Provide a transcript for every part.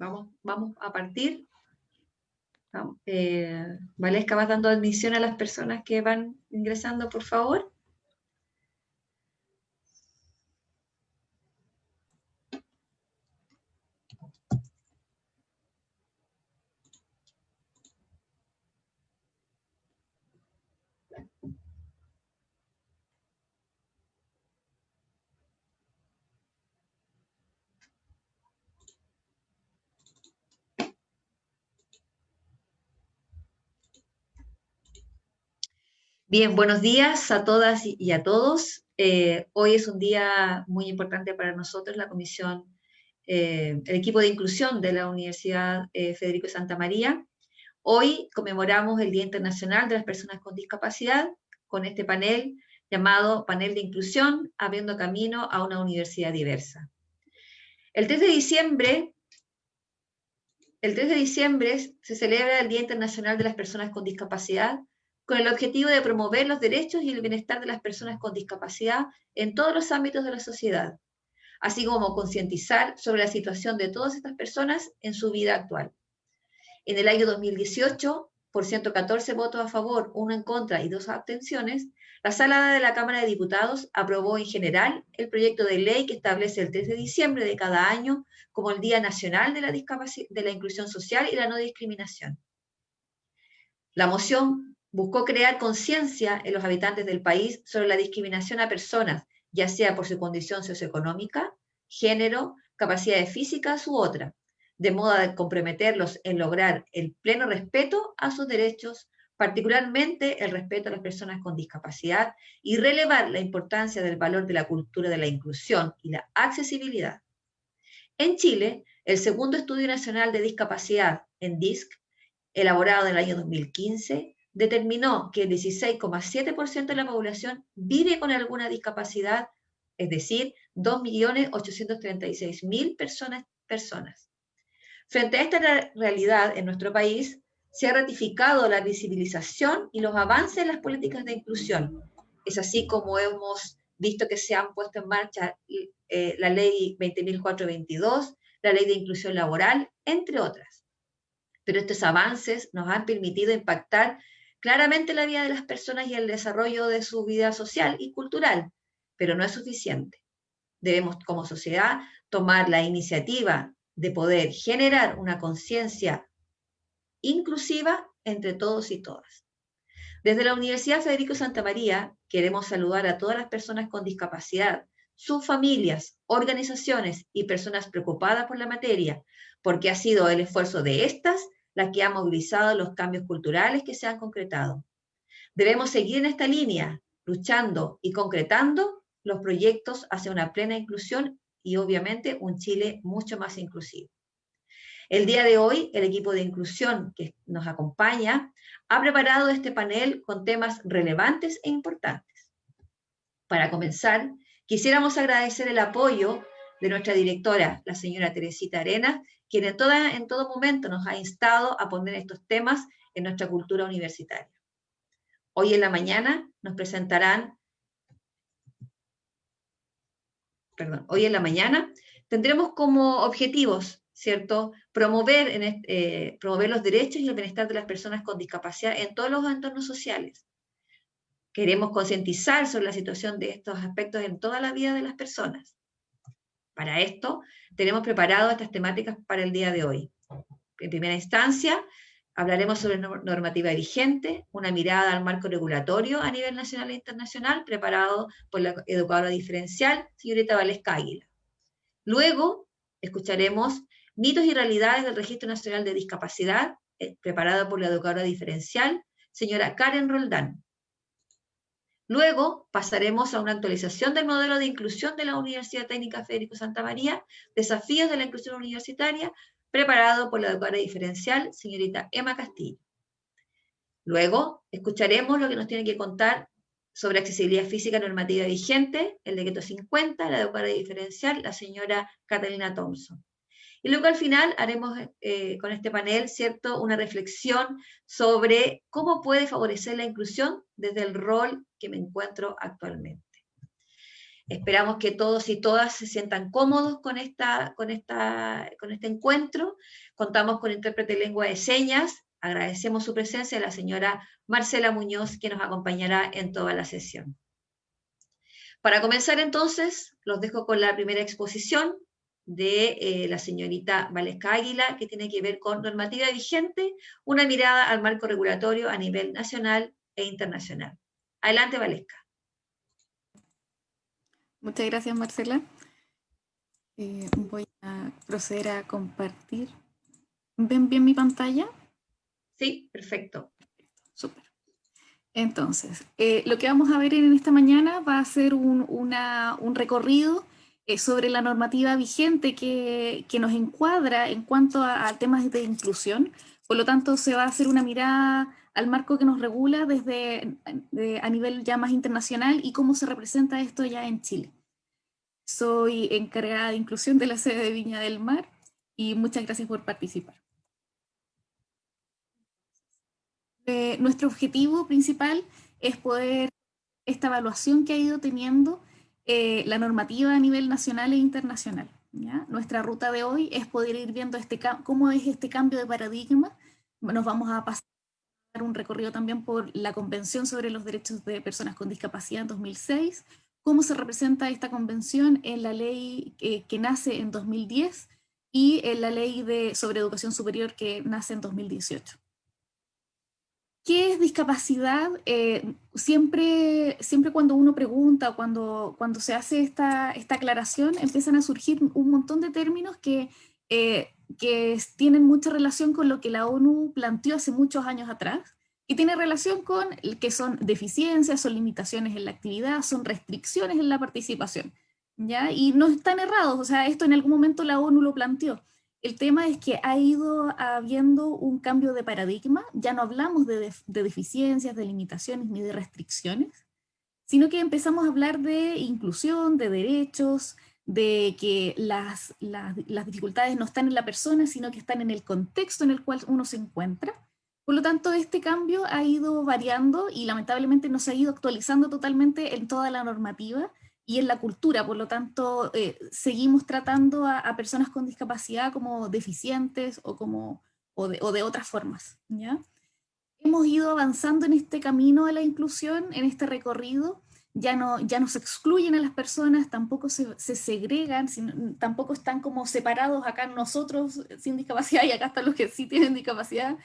Vamos a partir. Valesca, ¿vas dando admisión a las personas que van ingresando, por favor? Bien, buenos días a todas y a todos. Hoy es un día muy importante para nosotros, la comisión, el equipo de inclusión de la Universidad Federico Santa María. Hoy conmemoramos el Día Internacional de las Personas con Discapacidad con este panel llamado Panel de Inclusión, abriendo camino a una universidad diversa. El 3 de diciembre se celebra el Día Internacional de las Personas con Discapacidad con el objetivo de promover los derechos y el bienestar de las personas con discapacidad en todos los ámbitos de la sociedad, así como concientizar sobre la situación de todas estas personas en su vida actual. En el año 2018, por 114 votos a favor, 1 en contra y 2 abstenciones, la Sala de la Cámara de Diputados aprobó en general el proyecto de ley que establece el 3 de diciembre de cada año como el Día Nacional de la Inclusión Social y la No Discriminación. La moción buscó crear conciencia en los habitantes del país sobre la discriminación a personas, ya sea por su condición socioeconómica, género, capacidades físicas u otra, de modo a comprometerlos en lograr el pleno respeto a sus derechos, particularmente el respeto a las personas con discapacidad, y relevar la importancia del valor de la cultura de la inclusión y la accesibilidad. En Chile, el segundo Estudio Nacional de Discapacidad, ENDISC, elaborado en el año 2015, determinó que el 16,7% de la población vive con alguna discapacidad, es decir, 2.836.000 personas. Frente a esta realidad en nuestro país, se ha ratificado la visibilización y los avances en las políticas de inclusión. Es así como hemos visto que se han puesto en marcha la Ley 20.422, la Ley de Inclusión Laboral, entre otras. Pero estos avances nos han permitido impactar claramente la vida de las personas y el desarrollo de su vida social y cultural, pero no es suficiente. Debemos, como sociedad, tomar la iniciativa de poder generar una conciencia inclusiva entre todos y todas. Desde la Universidad Federico Santa María queremos saludar a todas las personas con discapacidad, sus familias, organizaciones y personas preocupadas por la materia, porque ha sido el esfuerzo de estas la que ha movilizado los cambios culturales que se han concretado. Debemos seguir en esta línea, luchando y concretando los proyectos hacia una plena inclusión y obviamente un Chile mucho más inclusivo. El día de hoy, el equipo de inclusión que nos acompaña ha preparado este panel con temas relevantes e importantes. Para comenzar, quisiéramos agradecer el apoyo de nuestra directora, la señora Teresita Arenas, quien en todo momento nos ha instado a poner estos temas en nuestra cultura universitaria. Hoy en la mañana nos presentarán, hoy en la mañana tendremos como objetivos, ¿cierto?, promover los derechos y el bienestar de las personas con discapacidad en todos los entornos sociales. Queremos concientizar sobre la situación de estos aspectos en toda la vida de las personas. Para esto, tenemos preparado estas temáticas para el día de hoy. En primera instancia, hablaremos sobre normativa vigente, una mirada al marco regulatorio a nivel nacional e internacional, preparado por la educadora diferencial, señorita Valesca Águila. Luego, escucharemos mitos y realidades del Registro Nacional de Discapacidad, preparado por la educadora diferencial, señora Karen Roldán. Luego pasaremos a una actualización del modelo de inclusión de la Universidad Técnica Federico Santa María, desafíos de la inclusión universitaria, preparado por la educadora diferencial, señorita Emma Castillo. Luego escucharemos lo que nos tiene que contar sobre accesibilidad física normativa vigente, el decreto 50, la educadora diferencial, la señora Catalina Thompson. Y luego al final haremos con este panel, ¿cierto?, una reflexión sobre cómo puede favorecer la inclusión desde el rol que me encuentro actualmente. Esperamos que todos y todas se sientan cómodos con este encuentro. Contamos con intérprete de lengua de señas. Agradecemos su presencia de la señora Marcela Muñoz, que nos acompañará en toda la sesión. Para comenzar entonces, los dejo con la primera exposición de la señorita Valesca Águila, que tiene que ver con normativa vigente, una mirada al marco regulatorio a nivel nacional e internacional. Adelante, Valesca. Muchas gracias, Marcela. Voy a proceder a compartir. ¿Ven bien mi pantalla? Sí, perfecto. Súper. Entonces, lo que vamos a ver en esta mañana va a ser un recorrido sobre la normativa vigente que nos encuadra en cuanto a temas de inclusión. Por lo tanto, se va a hacer una mirada al marco que nos regula a nivel ya más internacional y cómo se representa esto ya en Chile. Soy encargada de inclusión de la sede de Viña del Mar y muchas gracias por participar. Nuestro objetivo principal es poder, esta evaluación que ha ido teniendo la normativa a nivel nacional e internacional. ¿Ya? Nuestra ruta de hoy es poder ir viendo cómo es este cambio de paradigma. Nos vamos a pasar un recorrido también por la Convención sobre los Derechos de Personas con Discapacidad en 2006, cómo se representa esta convención en la ley que nace en 2010 y en la ley sobre educación superior que nace en 2018. ¿Qué es discapacidad? Siempre cuando uno pregunta, cuando se hace esta aclaración, empiezan a surgir un montón de términos que tienen mucha relación con lo que la ONU planteó hace muchos años atrás, y tiene relación con que son deficiencias, son limitaciones en la actividad, son restricciones en la participación, ¿ya? Y no están errados, o sea, esto en algún momento la ONU lo planteó. El tema es que ha ido habiendo un cambio de paradigma, ya no hablamos de deficiencias, de limitaciones ni de restricciones, sino que empezamos a hablar de inclusión, de derechos, de que las dificultades no están en la persona, sino que están en el contexto en el cual uno se encuentra. Por lo tanto, este cambio ha ido variando y lamentablemente no se ha ido actualizando totalmente en toda la normativa y en la cultura. Por lo tanto, seguimos tratando a personas con discapacidad como deficientes o de otras formas, ¿ya? Hemos ido avanzando en este camino a la inclusión, en este recorrido. Ya no se excluyen a las personas, tampoco se segregan, tampoco están como separados acá nosotros sin discapacidad y acá están los que sí tienen discapacidad.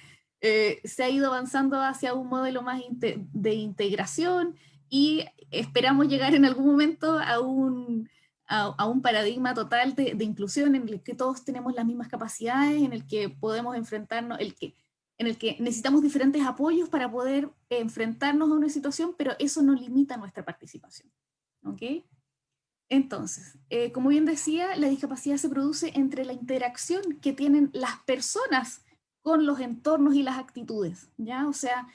Se ha ido avanzando hacia un modelo más de integración y esperamos llegar en algún momento a un paradigma total de inclusión en el que todos tenemos las mismas capacidades, en el que podemos enfrentarnos, en el que necesitamos diferentes apoyos para poder enfrentarnos a una situación, pero eso no limita nuestra participación. ¿Ok? Entonces, como bien decía, la discapacidad se produce entre la interacción que tienen las personas con los entornos y las actitudes, ¿ya? O sea,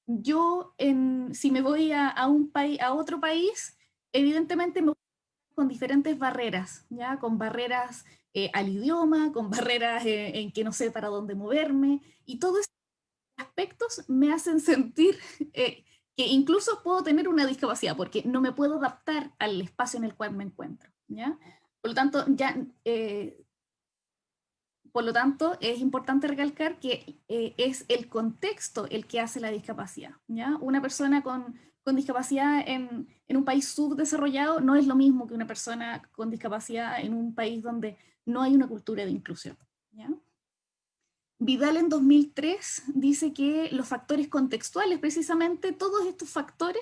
si me voy a otro país, evidentemente me voy con diferentes barreras, ¿ya? Con barreras al idioma, con barreras en que no sé para dónde moverme, y todo eso aspectos me hacen sentir que incluso puedo tener una discapacidad, porque no me puedo adaptar al espacio en el cual me encuentro, ¿ya? Por lo tanto, es importante recalcar que es el contexto el que hace la discapacidad, ¿ya? Una persona con discapacidad en un país subdesarrollado no es lo mismo que una persona con discapacidad en un país donde no hay una cultura de inclusión, ¿ya? Vidal en 2003 dice que los factores contextuales, precisamente todos estos factores,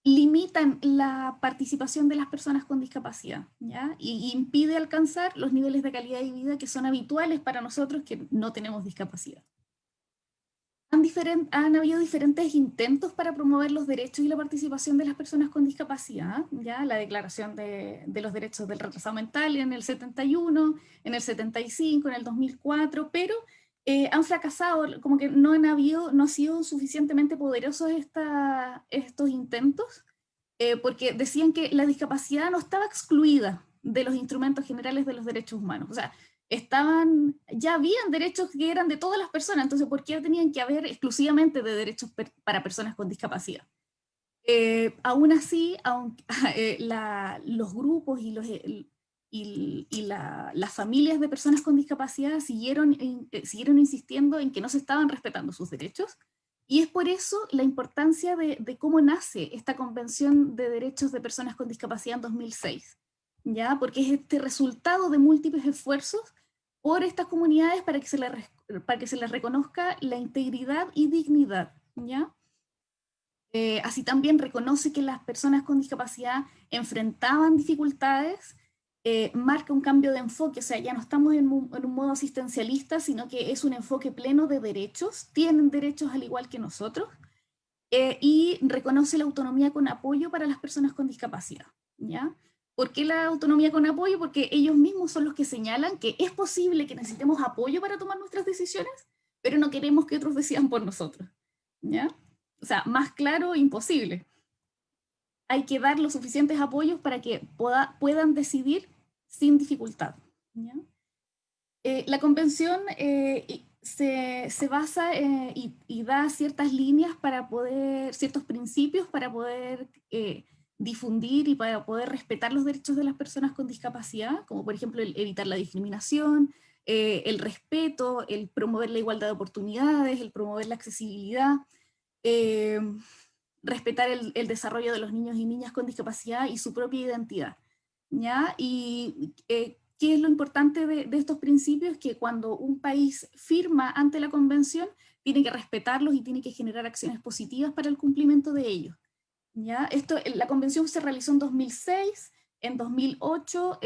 limitan la participación de las personas con discapacidad, ¿ya? Y impide alcanzar los niveles de calidad de vida que son habituales para nosotros que no tenemos discapacidad. Han habido diferentes intentos para promover los derechos y la participación de las personas con discapacidad, ¿ya? La Declaración de los Derechos del Retrasado Mental en el 71, en el 75, en el 2004, pero han fracasado, como que no han sido suficientemente poderosos estos intentos, porque decían que la discapacidad no estaba excluida de los instrumentos generales de los derechos humanos. O sea, ya habían derechos que eran de todas las personas, entonces ¿por qué tenían que haber exclusivamente de derechos para personas con discapacidad? Aún así, los grupos y las familias de personas con discapacidad siguieron insistiendo en que no se estaban respetando sus derechos, y es por eso la importancia de cómo nace esta Convención de Derechos de Personas con Discapacidad en 2006, ¿ya? Porque es este resultado de múltiples esfuerzos por estas comunidades para que se les reconozca la integridad y dignidad, ¿ya? Así también reconoce que las personas con discapacidad enfrentaban dificultades, marca un cambio de enfoque, o sea, ya no estamos en un modo asistencialista, sino que es un enfoque pleno de derechos, tienen derechos al igual que nosotros, y reconoce la autonomía con apoyo para las personas con discapacidad, ¿ya? ¿Por qué la autonomía con apoyo? Porque ellos mismos son los que señalan que es posible que necesitemos apoyo para tomar nuestras decisiones, pero no queremos que otros decidan por nosotros, ¿ya? O sea, más claro, imposible. Hay que dar los suficientes apoyos para que puedan decidir sin dificultad, ¿ya? La convención se basa y da ciertas líneas para poder, ciertos principios para poder difundir y para poder respetar los derechos de las personas con discapacidad, como por ejemplo el evitar la discriminación, el respeto, el promover la igualdad de oportunidades, el promover la accesibilidad, eh, respetar el desarrollo de los niños y niñas con discapacidad y su propia identidad, ¿ya? Y ¿qué es lo importante de estos principios? Que cuando un país firma ante la convención, tiene que respetarlos y tiene que generar acciones positivas para el cumplimiento de ellos, ¿ya? La convención se realizó en 2006, en 2008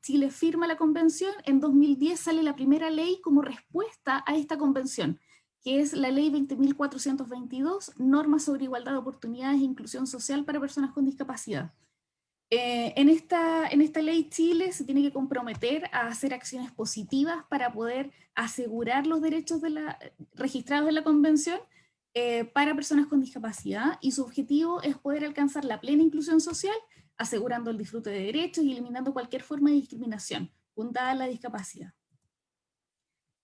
Chile firma la convención, en 2010 sale la primera ley como respuesta a esta convención, que es la ley 20.422, normas sobre igualdad de oportunidades e inclusión social para personas con discapacidad. En esta ley Chile se tiene que comprometer a hacer acciones positivas para poder asegurar los derechos registrados en la convención para personas con discapacidad, y su objetivo es poder alcanzar la plena inclusión social, asegurando el disfrute de derechos y eliminando cualquier forma de discriminación fundada en la discapacidad.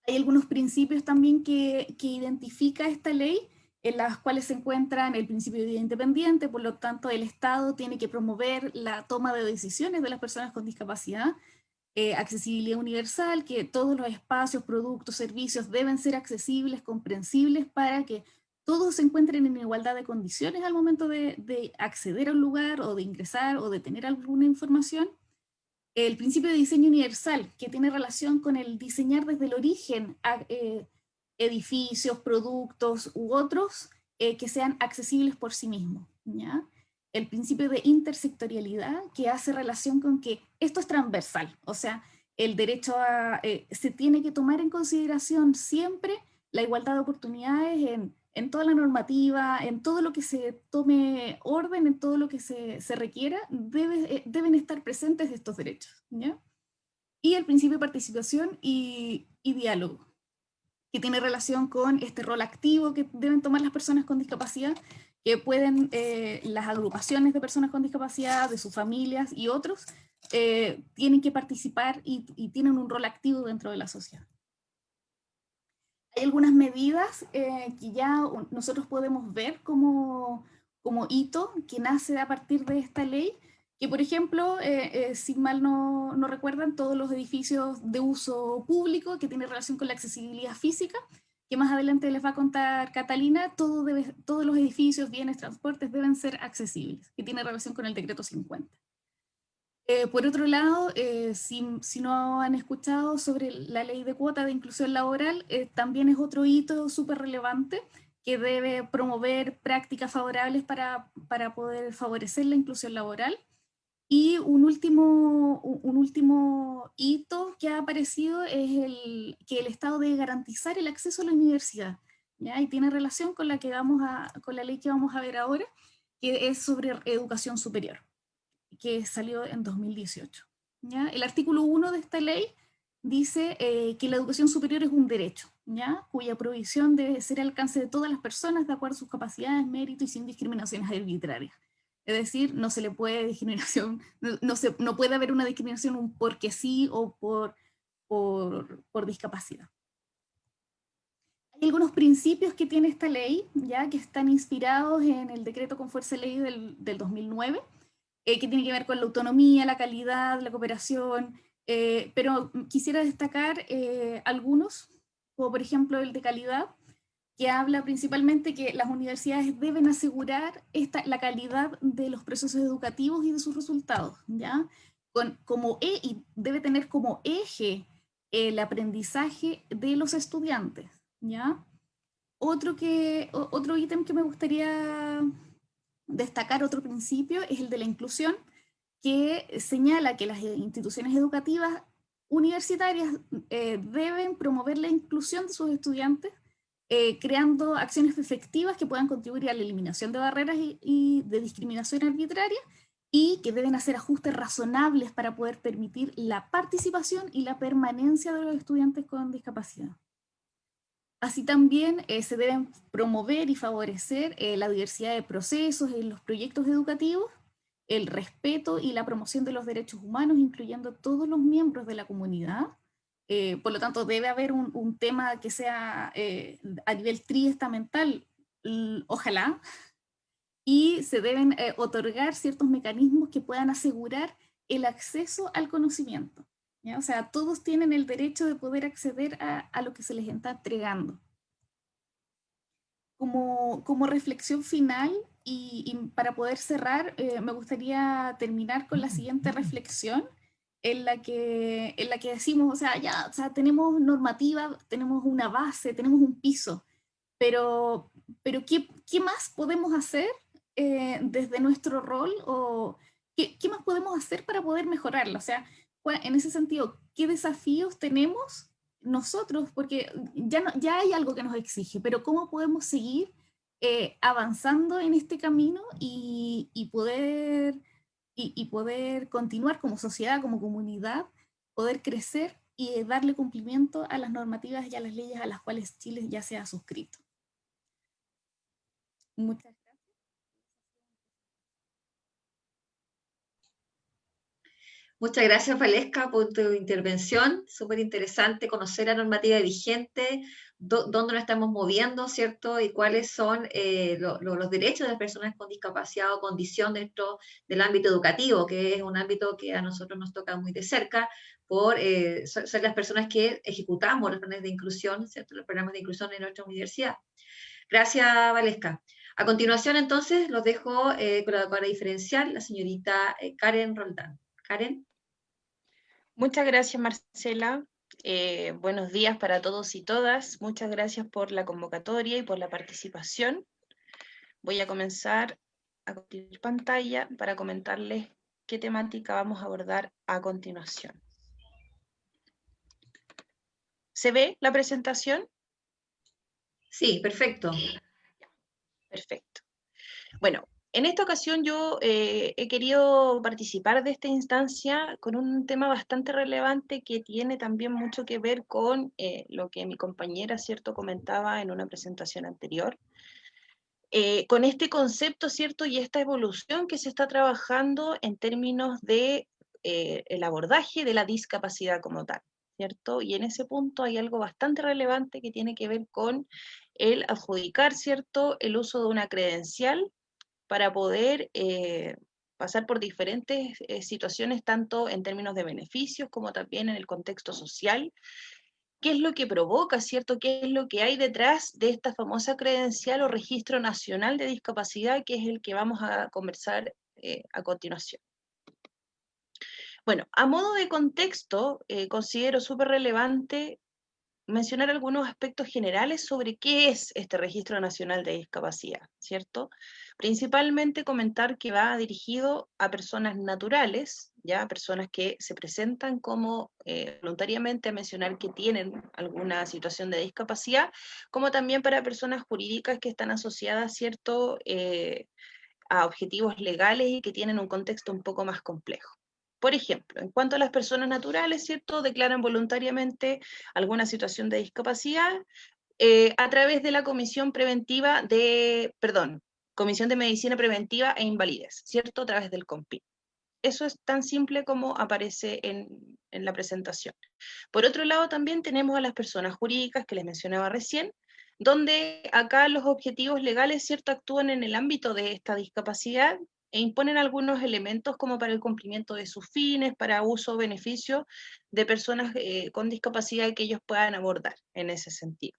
Hay algunos principios también que identifica esta ley, en las cuales se encuentran el principio de vida independiente. Por lo tanto el Estado tiene que promover la toma de decisiones de las personas con discapacidad, accesibilidad universal, que todos los espacios, productos, servicios deben ser accesibles, comprensibles, para que todos se encuentren en igualdad de condiciones al momento de acceder a un lugar o de ingresar o de tener alguna información. El principio de diseño universal, que tiene relación con el diseñar desde el origen edificios, productos u otros que sean accesibles por sí mismos, ¿ya? El principio de intersectorialidad, que hace relación con que esto es transversal, o sea, el derecho se tiene que tomar en consideración siempre la igualdad de oportunidades en toda la normativa, en todo lo que se tome orden, en todo lo que se requiera, deben estar presentes estos derechos, ¿ya? Y el principio de participación y diálogo, que tiene relación con este rol activo que deben tomar las personas con discapacidad, que pueden, las agrupaciones de personas con discapacidad, de sus familias y otros, tienen que participar y tienen un rol activo dentro de la sociedad. Hay algunas medidas que ya nosotros podemos ver como hito que nace a partir de esta ley, que por ejemplo, si mal no recuerdan, todos los edificios de uso público que tienen relación con la accesibilidad física, que más adelante les va a contar Catalina, todos los edificios, bienes, transportes deben ser accesibles, que tiene relación con el decreto 50. Por otro lado, si no han escuchado sobre la ley de cuota de inclusión laboral, también es otro hito súper relevante que debe promover prácticas favorables para poder favorecer la inclusión laboral. Y un último hito que ha aparecido es que el Estado debe garantizar el acceso a la universidad, ¿ya? Y tiene relación con con la ley que vamos a ver ahora, que es sobre educación superior, que salió en 2018. ¿Ya? El artículo 1 de esta ley dice que la educación superior es un derecho, ¿ya? Cuya provisión debe ser al alcance de todas las personas de acuerdo a sus capacidades, méritos y sin discriminaciones arbitrarias. Es decir, no se le puede discriminación, no puede haber una discriminación porque sí o por discapacidad. Hay algunos principios que tiene esta ley, ya que están inspirados en el decreto con fuerza de ley del 2009, que tiene que ver con la autonomía, la calidad, la cooperación, pero quisiera destacar algunos, como por ejemplo el de calidad, que habla principalmente que las universidades deben asegurar la calidad de los procesos educativos y de sus resultados, ¿ya? Y debe tener como eje el aprendizaje de los estudiantes, ¿ya? Otro ítem que me gustaría destacar, otro principio, es el de la inclusión, que señala que las instituciones educativas universitarias deben promover la inclusión de sus estudiantes, creando acciones efectivas que puedan contribuir a la eliminación de barreras y de discriminación arbitraria, y que deben hacer ajustes razonables para poder permitir la participación y la permanencia de los estudiantes con discapacidad. Así también se deben promover y favorecer la diversidad de procesos en los proyectos educativos, el respeto y la promoción de los derechos humanos, incluyendo todos los miembros de la comunidad. Por lo tanto, debe haber un tema que sea a nivel triestamental, ojalá, y se deben otorgar ciertos mecanismos que puedan asegurar el acceso al conocimiento, ¿ya? O sea, todos tienen el derecho de poder acceder a lo que se les está entregando. Como reflexión final y para poder cerrar, me gustaría terminar con la siguiente reflexión en la que decimos, o sea, ya, o sea, tenemos normativa, tenemos una base, tenemos un piso, pero ¿qué más podemos hacer desde nuestro rol, o qué más podemos hacer para poder mejorarlo? O sea, en ese sentido, ¿qué desafíos tenemos nosotros? Porque ya hay algo que nos exige, pero ¿cómo podemos seguir avanzando en este camino y poder continuar como sociedad, como comunidad, poder crecer y darle cumplimiento a las normativas y a las leyes a las cuales Chile ya se ha suscrito? Muchas gracias. Muchas gracias, Valesca, por tu intervención. Súper interesante conocer la normativa vigente, dónde nos estamos moviendo, ¿cierto? Y cuáles son los derechos de las personas con discapacidad o condición dentro del ámbito educativo, que es un ámbito que a nosotros nos toca muy de cerca, por ser las personas que ejecutamos los planes de inclusión, ¿cierto? Los programas de inclusión en nuestra universidad. Gracias, Valesca. A continuación, entonces, los dejo con la educadora diferencial, la señorita Karen Roldán. Karen. Muchas gracias, Marcela. Buenos días para todos y todas. Muchas gracias por la convocatoria y por la participación. Voy a comenzar a compartir pantalla para comentarles qué temática vamos a abordar a continuación. ¿Se ve la presentación? Sí, perfecto. Perfecto. Bueno, en esta ocasión yo he querido participar de esta instancia con un tema bastante relevante que tiene también mucho que ver con lo que mi compañera, ¿cierto?, comentaba en una presentación anterior. Con este concepto, ¿cierto?, y esta evolución que se está trabajando en términos de el abordaje de la discapacidad como tal, ¿cierto? Y en ese punto hay algo bastante relevante que tiene que ver con el adjudicar, ¿cierto?, el uso de una credencial para poder pasar por diferentes situaciones, tanto en términos de beneficios como también en el contexto social. ¿Qué es lo que provoca, cierto? ¿Qué es lo que hay detrás de esta famosa credencial o registro nacional de discapacidad, que es el que vamos a conversar a continuación? Bueno, a modo de contexto, considero súper relevante mencionar algunos aspectos generales sobre qué es este Registro Nacional de Discapacidad, ¿cierto? Principalmente comentar que va dirigido a personas naturales, ya personas que se presentan como voluntariamente a mencionar que tienen alguna situación de discapacidad, como también para personas jurídicas que están asociadas, ¿cierto?, a objetivos legales y que tienen un contexto un poco más complejo. Por ejemplo, en cuanto a las personas naturales, ¿cierto?, declaran voluntariamente alguna situación de discapacidad a través de la Comisión Comisión de Medicina Preventiva e Invalidez, ¿cierto?, a través del COMPIN. Eso es tan simple como aparece en la presentación. Por otro lado, también tenemos a las personas jurídicas que les mencionaba recién, donde acá los objetivos legales, ¿cierto?, actúan en el ámbito de esta discapacidad e imponen algunos elementos como para el cumplimiento de sus fines, para uso o beneficio de personas con discapacidad que ellos puedan abordar en ese sentido.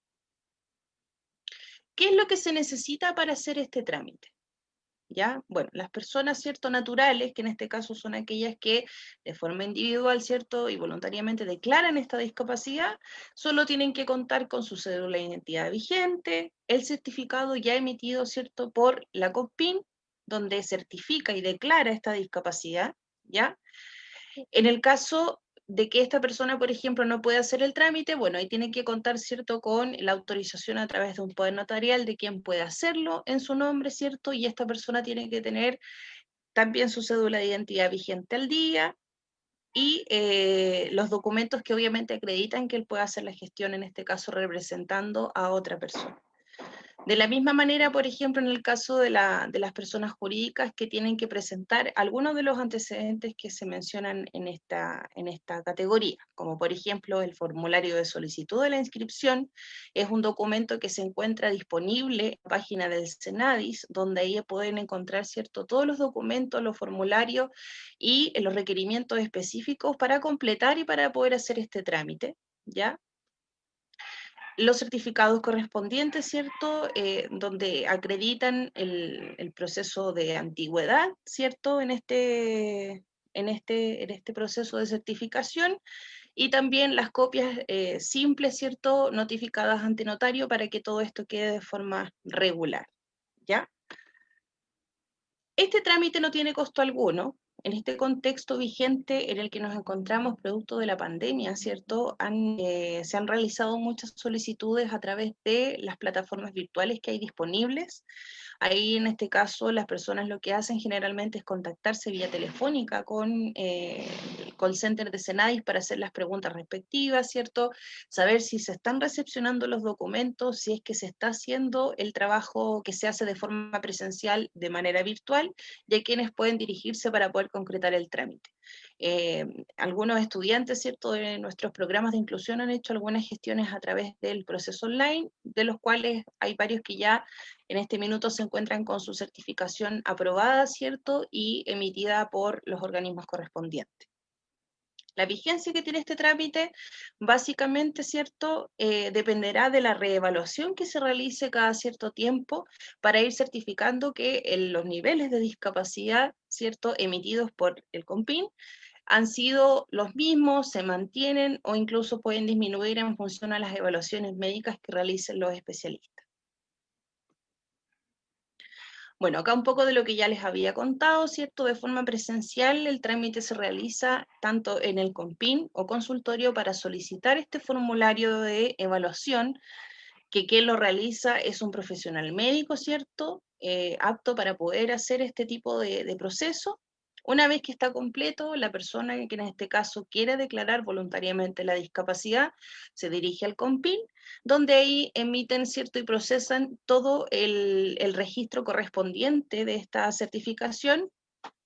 ¿Qué es lo que se necesita para hacer este trámite? ¿Ya? Bueno, las personas, ¿cierto?, naturales, que en este caso son aquellas que de forma individual, ¿cierto?, y voluntariamente declaran esta discapacidad, solo tienen que contar con su cédula de identidad vigente, el certificado ya emitido, ¿cierto?, por la COPPIN, donde certifica y declara esta discapacidad, ¿ya? En el caso de que esta persona, por ejemplo, no pueda hacer el trámite, bueno, ahí tiene que contar, ¿cierto?, con la autorización a través de un poder notarial de quien puede hacerlo en su nombre, ¿cierto? Y esta persona tiene que tener también su cédula de identidad vigente al día y los documentos que obviamente acreditan que él pueda hacer la gestión, en este caso representando a otra persona. De la misma manera, por ejemplo, en el caso de las personas jurídicas que tienen que presentar algunos de los antecedentes que se mencionan en esta categoría, como por ejemplo el formulario de solicitud de la inscripción, es un documento que se encuentra disponible en la página del Senadis, donde ahí pueden encontrar, ¿cierto?, todos los documentos, los formularios y los requerimientos específicos para completar y para poder hacer este trámite, ¿ya? Los certificados correspondientes, ¿cierto? Donde acreditan el proceso de antigüedad, ¿cierto? En este proceso de certificación, y también las copias simples, ¿cierto?, notificadas ante notario para que todo esto quede de forma regular, ¿ya? Este trámite no tiene costo alguno. En este contexto vigente en el que nos encontramos producto de la pandemia, ¿cierto? Se han realizado muchas solicitudes a través de las plataformas virtuales que hay disponibles. Ahí, en este caso, las personas lo que hacen generalmente es contactarse vía telefónica con el call center de Senadis para hacer las preguntas respectivas, ¿cierto? Saber si se están recepcionando los documentos, si es que se está haciendo el trabajo que se hace de forma presencial de manera virtual, y a quienes pueden dirigirse para poder concretar el trámite. Algunos estudiantes, ¿cierto?, de nuestros programas de inclusión han hecho algunas gestiones a través del proceso online, de los cuales hay varios que ya en este minuto se encuentran con su certificación aprobada, ¿cierto?, y emitida por los organismos correspondientes. La vigencia que tiene este trámite, básicamente, ¿cierto?, dependerá de la reevaluación que se realice cada cierto tiempo para ir certificando que los niveles de discapacidad, ¿cierto?, emitidos por el COMPIN han sido los mismos, se mantienen o incluso pueden disminuir en función a las evaluaciones médicas que realicen los especialistas. Bueno, acá un poco de lo que ya les había contado, ¿cierto? De forma presencial, el trámite se realiza tanto en el COMPIN o consultorio para solicitar este formulario de evaluación, que quien lo realiza es un profesional médico, ¿cierto? Apto para poder hacer este tipo de proceso. Una vez que está completo, la persona que en este caso quiere declarar voluntariamente la discapacidad se dirige al COMPIN, donde ahí emiten, ¿cierto?, y procesan todo el registro correspondiente de esta certificación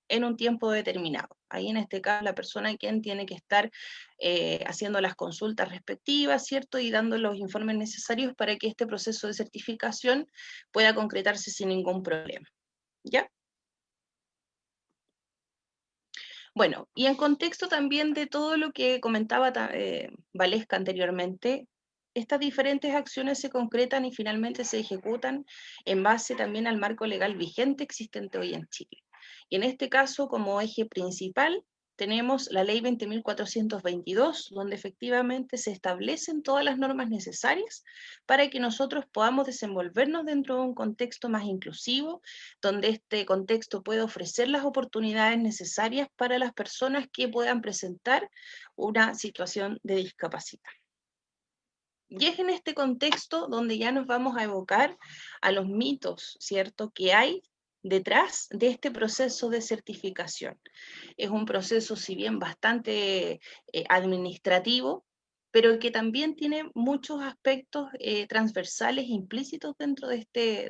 en un tiempo determinado. Ahí en este caso la persona quien tiene que estar haciendo las consultas respectivas, ¿cierto?, y dando los informes necesarios para que este proceso de certificación pueda concretarse sin ningún problema, ¿ya? Bueno, y en contexto también de todo lo que comentaba Valesca anteriormente, estas diferentes acciones se concretan y finalmente se ejecutan en base también al marco legal vigente existente hoy en Chile. Y en este caso, como eje principal, tenemos la Ley 20.422, donde efectivamente se establecen todas las normas necesarias para que nosotros podamos desenvolvernos dentro de un contexto más inclusivo, donde este contexto puede ofrecer las oportunidades necesarias para las personas que puedan presentar una situación de discapacidad. Y es en este contexto donde ya nos vamos a evocar a los mitos, ¿cierto?, que hay detrás de este proceso de certificación. Es un proceso, si bien bastante administrativo, pero que también tiene muchos aspectos transversales implícitos dentro de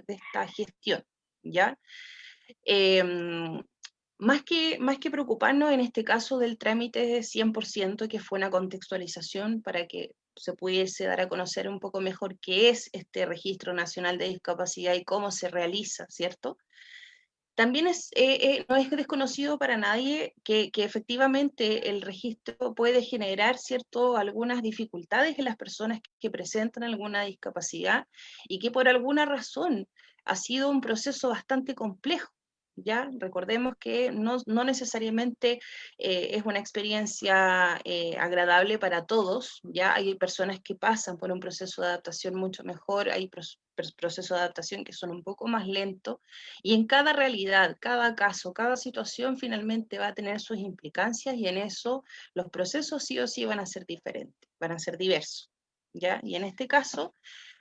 esta gestión, ¿ya? Em, más que preocuparnos en este caso del trámite 100%, que fue una contextualización para que se pudiese dar a conocer un poco mejor qué es este Registro Nacional de Discapacidad y cómo se realiza, ¿cierto? También no es desconocido para nadie que efectivamente el registro puede generar, ¿cierto?, algunas dificultades en las personas que presentan alguna discapacidad y que por alguna razón ha sido un proceso bastante complejo. ¿Ya? Recordemos que no necesariamente es una experiencia agradable para todos, ¿ya? Hay personas que pasan por un proceso de adaptación mucho mejor, hay procesos de adaptación que son un poco más lentos, y en cada realidad, cada caso, cada situación finalmente va a tener sus implicancias, y en eso los procesos sí o sí van a ser diferentes, van a ser diversos, ¿ya? Y en este caso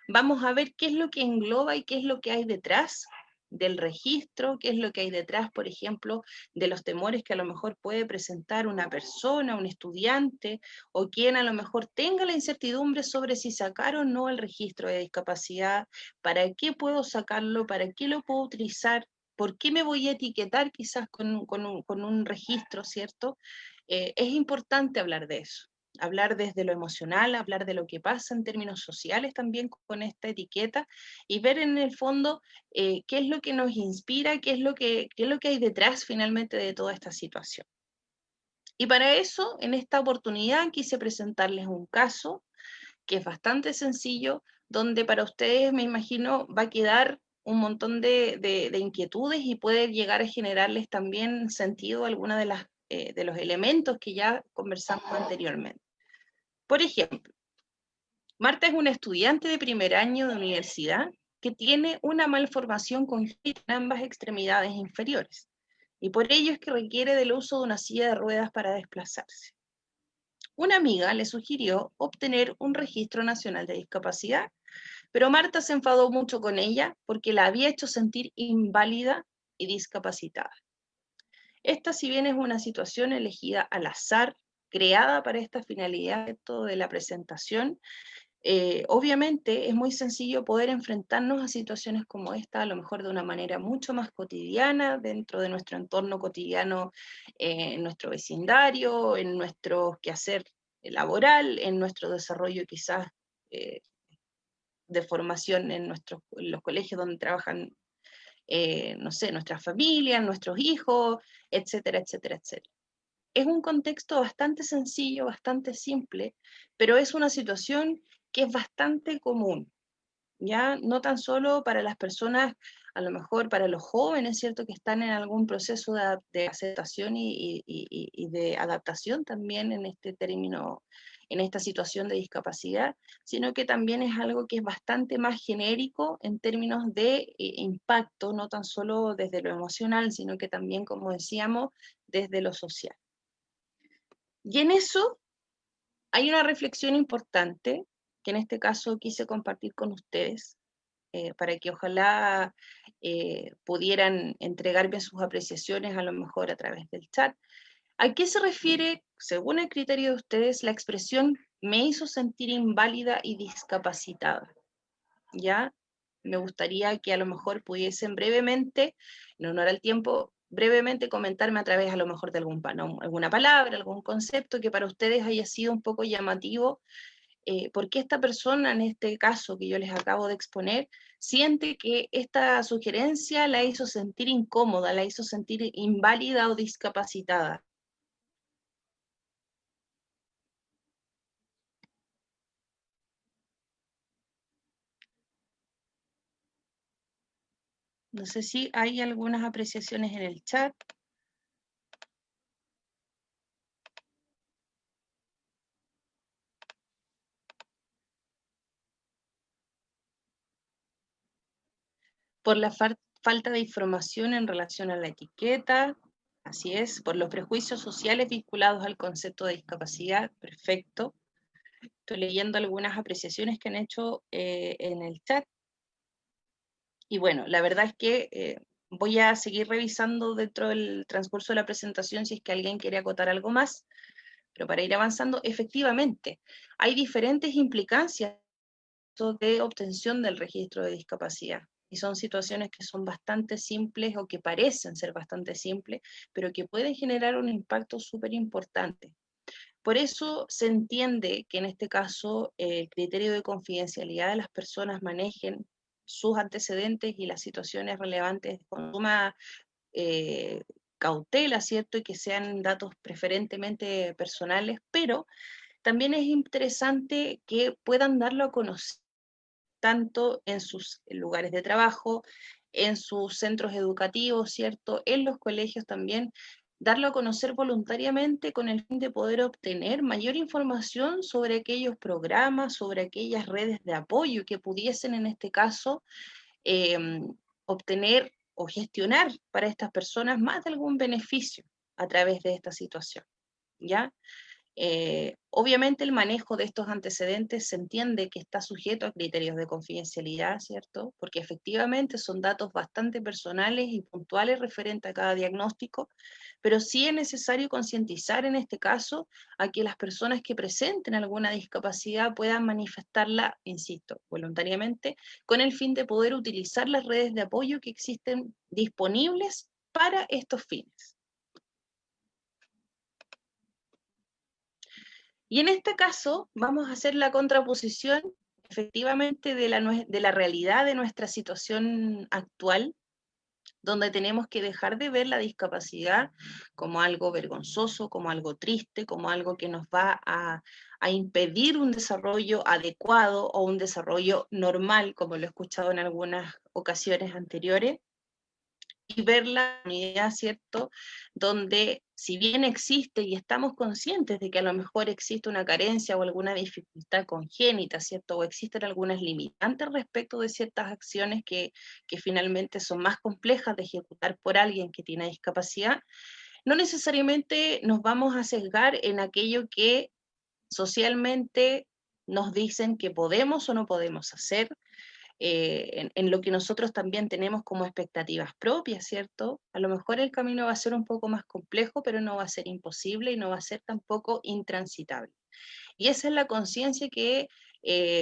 vamos a ver qué es lo que engloba y qué es lo que hay detrás del registro, qué es lo que hay detrás, por ejemplo, de los temores que a lo mejor puede presentar una persona, un estudiante, o quien a lo mejor tenga la incertidumbre sobre si sacar o no el registro de discapacidad, para qué puedo sacarlo, para qué lo puedo utilizar, por qué me voy a etiquetar quizás con un registro, ¿cierto? Es importante hablar de eso. Hablar desde lo emocional, hablar de lo que pasa en términos sociales también con esta etiqueta, y ver en el fondo qué es lo que nos inspira, qué es lo que hay detrás finalmente de toda esta situación. Y para eso, en esta oportunidad, quise presentarles un caso que es bastante sencillo, donde para ustedes, me imagino, va a quedar un montón de inquietudes y puede llegar a generarles también sentido alguna de los elementos que ya conversamos anteriormente. Por ejemplo, Marta es una estudiante de primer año de universidad que tiene una malformación congénita en ambas extremidades inferiores, y por ello es que requiere del uso de una silla de ruedas para desplazarse. Una amiga le sugirió obtener un registro nacional de discapacidad, pero Marta se enfadó mucho con ella porque la había hecho sentir inválida y discapacitada. Esta, si bien es una situación elegida al azar, creada para esta finalidad de la presentación, obviamente es muy sencillo poder enfrentarnos a situaciones como esta, a lo mejor de una manera mucho más cotidiana, dentro de nuestro entorno cotidiano, en nuestro vecindario, en nuestro quehacer laboral, en nuestro desarrollo quizás eh, de formación en los colegios donde trabajan, no sé, nuestras familias, nuestros hijos, etcétera, etcétera, etcétera. Es un contexto bastante sencillo, bastante simple, pero es una situación que es bastante común, ¿ya? No tan solo para las personas, a lo mejor para los jóvenes, ¿cierto?, que están en algún proceso de aceptación y de adaptación también en este término, en esta situación de discapacidad, sino que también es algo que es bastante más genérico en términos de impacto, no tan solo desde lo emocional, sino que también, como decíamos, desde lo social. Y en eso hay una reflexión importante que en este caso quise compartir con ustedes, para que ojalá pudieran entregarme sus apreciaciones a lo mejor a través del chat. ¿A qué se refiere, según el criterio de ustedes, la expresión me hizo sentir inválida y discapacitada? ¿Ya? Me gustaría que a lo mejor pudiesen brevemente, en honor al tiempo, brevemente comentarme a través a lo mejor de alguna palabra, algún concepto que para ustedes haya sido un poco llamativo, porque esta persona, en este caso que yo les acabo de exponer, siente que esta sugerencia la hizo sentir incómoda, la hizo sentir inválida o discapacitada. No sé si hay algunas apreciaciones en el chat. Por la falta de información en relación a la etiqueta, así es, por los prejuicios sociales vinculados al concepto de discapacidad, perfecto. Estoy leyendo algunas apreciaciones que han hecho en el chat. Y bueno, la verdad es que voy a seguir revisando dentro del transcurso de la presentación si es que alguien quiere acotar algo más, pero para ir avanzando, efectivamente, hay diferentes implicancias de obtención del registro de discapacidad. Y son situaciones que son bastante simples o que parecen ser bastante simples, pero que pueden generar un impacto súper importante. Por eso se entiende que en este caso el criterio de confidencialidad de las personas manejen sus antecedentes y las situaciones relevantes con suma cautela, ¿cierto? Y que sean datos preferentemente personales, pero también es interesante que puedan darlo a conocer tanto en sus lugares de trabajo, en sus centros educativos, ¿cierto? En los colegios también, darlo a conocer voluntariamente con el fin de poder obtener mayor información sobre aquellos programas, sobre aquellas redes de apoyo que pudiesen en este caso eh, obtener o gestionar para estas personas más de algún beneficio a través de esta situación, ¿ya? Obviamente el manejo de estos antecedentes se entiende que está sujeto a criterios de confidencialidad, ¿cierto? Porque efectivamente son datos bastante personales y puntuales referentes a cada diagnóstico, pero sí es necesario concientizar en este caso a que las personas que presenten alguna discapacidad puedan manifestarla, insisto, voluntariamente, con el fin de poder utilizar las redes de apoyo que existen disponibles para estos fines. Y en este caso vamos a hacer la contraposición efectivamente de la realidad de nuestra situación actual, donde tenemos que dejar de ver la discapacidad como algo vergonzoso, como algo triste, como algo que nos va a impedir un desarrollo adecuado o un desarrollo normal, como lo he escuchado en algunas ocasiones anteriores, y ver la unidad, ¿cierto? Donde si bien existe y estamos conscientes de que a lo mejor existe una carencia o alguna dificultad congénita, ¿cierto? O existen algunas limitantes respecto de ciertas acciones que finalmente son más complejas de ejecutar por alguien que tiene discapacidad, no necesariamente nos vamos a sesgar en aquello que socialmente nos dicen que podemos o no podemos hacer, en lo que nosotros también tenemos como expectativas propias, ¿cierto? A lo mejor el camino va a ser un poco más complejo, pero no va a ser imposible y no va a ser tampoco intransitable. Y esa es la conciencia que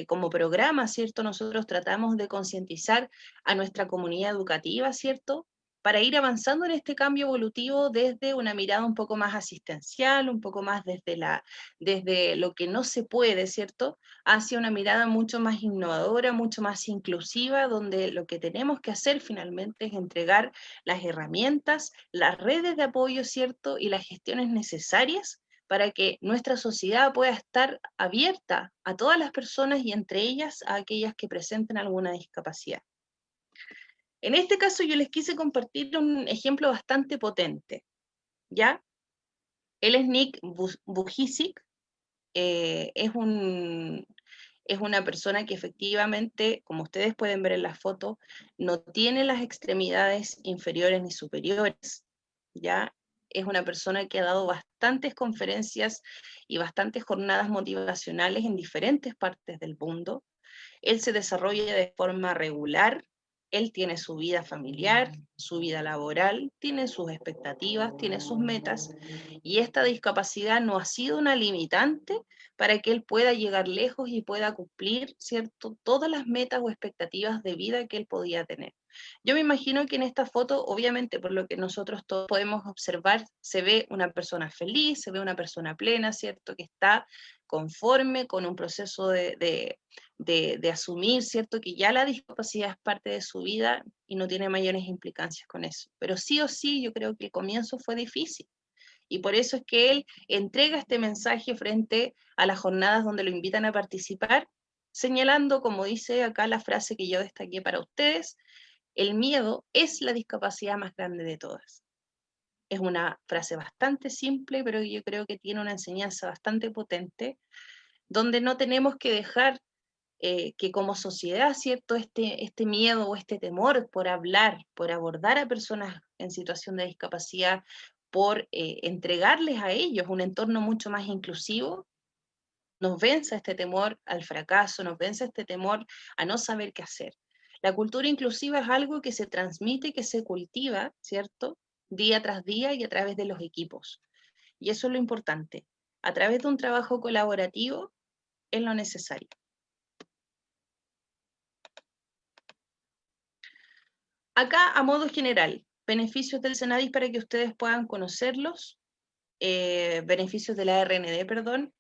como programa, ¿cierto? Nosotros tratamos de concientizar a nuestra comunidad educativa, ¿cierto? Para ir avanzando en este cambio evolutivo desde una mirada un poco más asistencial, un poco más desde lo que no se puede, ¿cierto? Hacia una mirada mucho más innovadora, mucho más inclusiva, donde lo que tenemos que hacer finalmente es entregar las herramientas, las redes de apoyo, ¿cierto? Y las gestiones necesarias para que nuestra sociedad pueda estar abierta a todas las personas y entre ellas a aquellas que presenten alguna discapacidad. En este caso yo les quise compartir un ejemplo bastante potente, ¿ya? Él es Nick Vujicic, es una persona que efectivamente, como ustedes pueden ver en la foto, no tiene las extremidades inferiores ni superiores, ¿ya? Es una persona que ha dado bastantes conferencias y bastantes jornadas motivacionales en diferentes partes del mundo. Él se desarrolla de forma regular, él tiene su vida familiar, su vida laboral, tiene sus expectativas, tiene sus metas, y esta discapacidad no ha sido una limitante para que él pueda llegar lejos y pueda cumplir, ¿cierto?, todas las metas o expectativas de vida que él podía tener. Yo me imagino que en esta foto, obviamente, por lo que nosotros todos podemos observar, se ve una persona feliz, se ve una persona plena, ¿cierto?, que está conforme con un proceso de asumir, ¿cierto?, que ya la discapacidad es parte de su vida y no tiene mayores implicancias con eso. Pero sí o sí, yo creo que el comienzo fue difícil. Y por eso es que él entrega este mensaje frente a las jornadas donde lo invitan a participar, señalando, como dice acá la frase que yo destaqué para ustedes, el miedo es la discapacidad más grande de todas. Es una frase bastante simple, pero yo creo que tiene una enseñanza bastante potente, donde no tenemos que dejar que como sociedad, ¿cierto?, este miedo o este temor por hablar, por abordar a personas en situación de discapacidad, por entregarles a ellos un entorno mucho más inclusivo, nos venza este temor al fracaso, nos venza este temor a no saber qué hacer. La cultura inclusiva es algo que se transmite, que se cultiva, ¿cierto?, día tras día y a través de los equipos. Y eso es lo importante. A través de un trabajo colaborativo es lo necesario. Acá, a modo general, beneficios del Senadis para que ustedes puedan conocerlos. beneficios de la RND, perdón,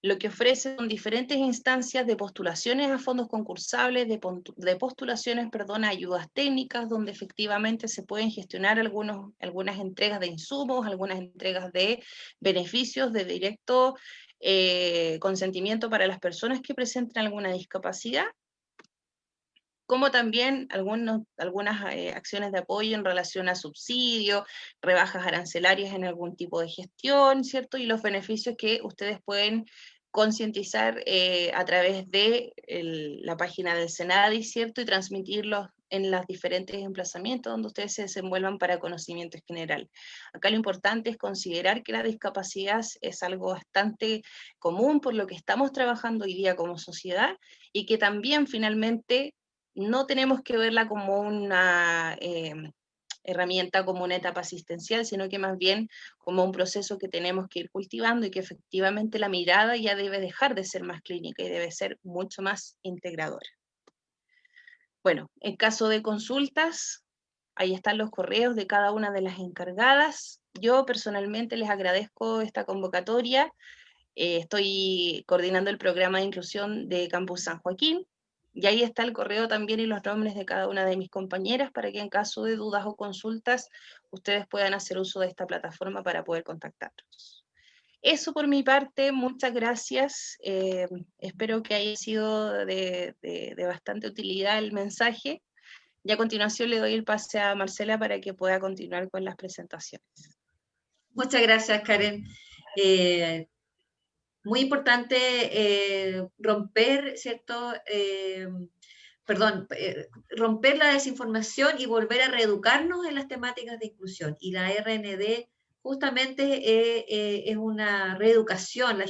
lo que ofrece son diferentes instancias de postulaciones a fondos concursables, de postulaciones, perdón, a ayudas técnicas, donde efectivamente se pueden gestionar algunas entregas de insumos, algunas entregas de beneficios de directo consentimiento para las personas que presenten alguna discapacidad, como también algunas acciones de apoyo en relación a subsidios, rebajas arancelarias en algún tipo de gestión, ¿cierto? Y los beneficios que ustedes pueden concientizar a través de la página del SENADI, ¿cierto? Y transmitirlos en los diferentes emplazamientos donde ustedes se desenvuelvan para conocimiento general. Acá lo importante es considerar que la discapacidad es algo bastante común por lo que estamos trabajando hoy día como sociedad, y que también finalmente no tenemos que verla como una herramienta, como una etapa asistencial, sino que más bien como un proceso que tenemos que ir cultivando, y que efectivamente la mirada ya debe dejar de ser más clínica y debe ser mucho más integradora. Bueno, en caso de consultas, ahí están los correos de cada una de las encargadas. Yo personalmente les agradezco esta convocatoria. Estoy coordinando el programa de inclusión de Campus San Joaquín, y ahí está el correo también y los nombres de cada una de mis compañeras, para que en caso de dudas o consultas ustedes puedan hacer uso de esta plataforma para poder contactarnos. Eso por mi parte, muchas gracias. Espero que haya sido de bastante utilidad el mensaje, y a continuación le doy el pase a Marcela para que pueda continuar con las presentaciones. Muchas gracias, Karen. Muy importante romper, ¿cierto? Romper la desinformación y volver a reeducarnos en las temáticas de inclusión. Y la RND justamente es una reeducación,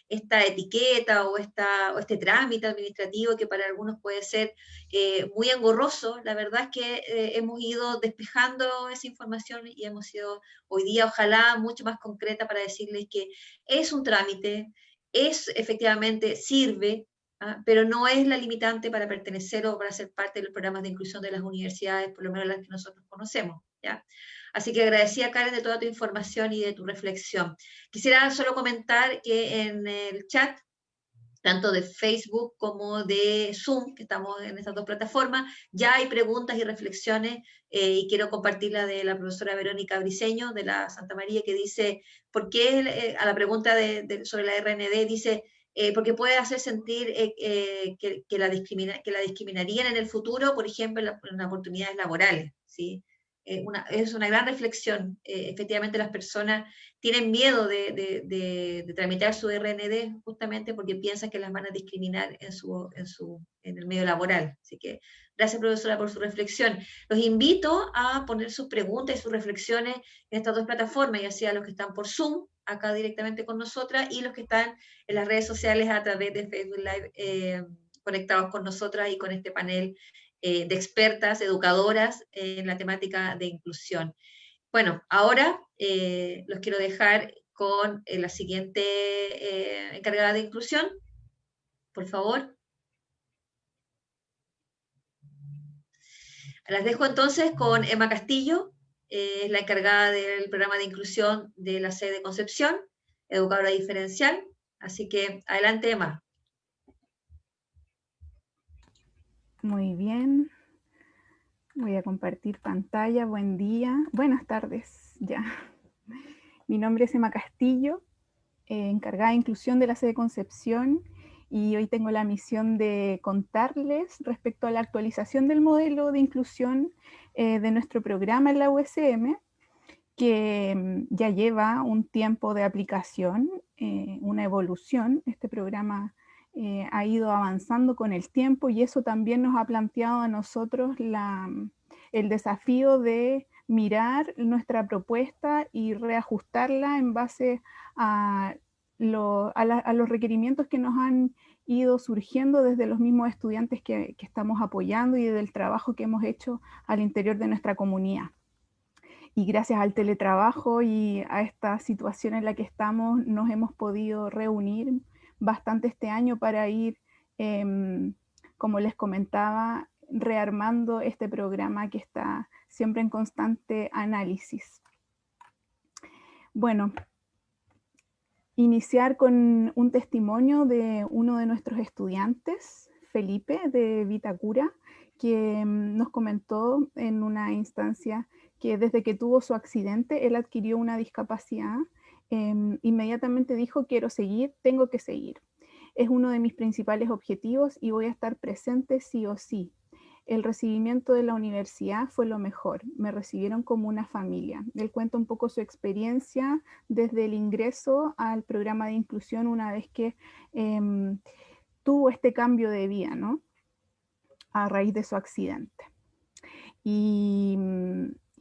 esta etiqueta o este trámite administrativo que para algunos puede ser muy engorroso. La verdad es que hemos ido despejando esa información y hemos sido hoy día, ojalá, mucho más concreta para decirles que es un trámite, efectivamente sirve, pero no es la limitante para pertenecer o para ser parte de los programas de inclusión de las universidades, por lo menos las que nosotros conocemos, ¿ya? Así que agradecida, Karen, de toda tu información y de tu reflexión. Quisiera solo comentar que en el chat, tanto de Facebook como de Zoom, que estamos en estas dos plataformas, ya hay preguntas y reflexiones, y quiero compartir la de la profesora Verónica Briceño, de la Santa María, que dice, ¿por qué, a la pregunta sobre la RND, dice, porque puede hacer sentir que la discriminarían en el futuro, por ejemplo, en oportunidades laborales, ¿sí? Es una gran reflexión. Efectivamente, las personas tienen miedo de tramitar su RND justamente porque piensan que las van a discriminar en el medio laboral. Así que gracias, profesora, por su reflexión. Los invito a poner sus preguntas y sus reflexiones en estas dos plataformas, ya sea los que están por Zoom, acá directamente con nosotras, y los que están en las redes sociales a través de Facebook Live, conectados con nosotras y con este panel de expertas, educadoras en la temática de inclusión. Bueno, ahora los quiero dejar con la siguiente encargada de inclusión, por favor. Las dejo entonces con Emma Castillo, la encargada del programa de inclusión de la sede de Concepción, educadora diferencial. Así que adelante, Emma. Muy bien. Voy a compartir pantalla. Buen día. Buenas tardes, ya. Mi nombre es Emma Castillo, encargada de inclusión de la sede Concepción, y hoy tengo la misión de contarles respecto a la actualización del modelo de inclusión de nuestro programa en la USM, que ya lleva un tiempo de aplicación, una evolución. Este programa ha ido avanzando con el tiempo, y eso también nos ha planteado a nosotros el desafío de mirar nuestra propuesta y reajustarla en base a los requerimientos que nos han ido surgiendo desde los mismos estudiantes que estamos apoyando y del trabajo que hemos hecho al interior de nuestra comunidad. Y gracias al teletrabajo y a esta situación en la que estamos, nos hemos podido reunir bastante este año para ir, como les comentaba, rearmando este programa que está siempre en constante análisis. Bueno, iniciar con un testimonio de uno de nuestros estudiantes, Felipe, de Vitacura, que nos comentó en una instancia que desde que tuvo su accidente, él adquirió una discapacidad. Inmediatamente dijo, quiero seguir, tengo que seguir. Es uno de mis principales objetivos y voy a estar presente sí o sí. El recibimiento de la universidad fue lo mejor, me recibieron como una familia. Él cuenta un poco su experiencia desde el ingreso al programa de inclusión una vez que tuvo este cambio de vida, ¿no? A raíz de su accidente. Y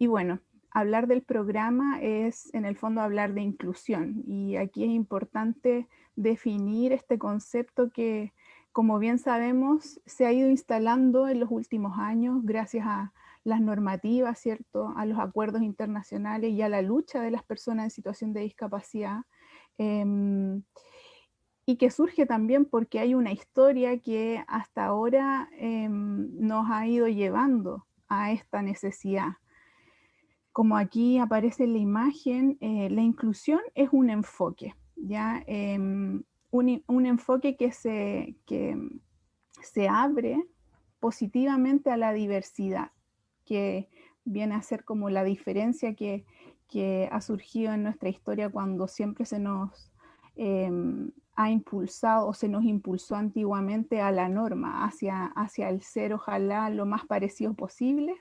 bueno, hablar del programa es en el fondo hablar de inclusión, y aquí es importante definir este concepto que, como bien sabemos, se ha ido instalando en los últimos años gracias a las normativas, ¿cierto?, a los acuerdos internacionales y a la lucha de las personas en situación de discapacidad, y que surge también porque hay una historia que hasta ahora nos ha ido llevando a esta necesidad. Como aquí aparece en la imagen, la inclusión es un enfoque, ¿ya? Un enfoque que se abre positivamente a la diversidad, que viene a ser como la diferencia que ha surgido en nuestra historia cuando siempre se nos ha impulsado o se nos impulsó antiguamente a la norma, hacia el ser, ojalá lo más parecido posible.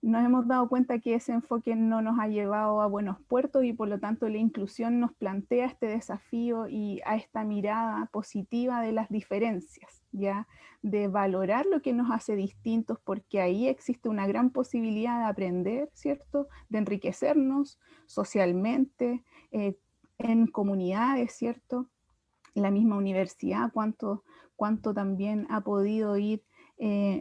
Nos hemos dado cuenta que ese enfoque no nos ha llevado a buenos puertos y por lo tanto la inclusión nos plantea este desafío y a esta mirada positiva de las diferencias, ¿ya? De valorar lo que nos hace distintos, porque ahí existe una gran posibilidad de aprender, ¿cierto? De enriquecernos socialmente, en comunidades, ¿cierto? La misma universidad, cuánto también ha podido ir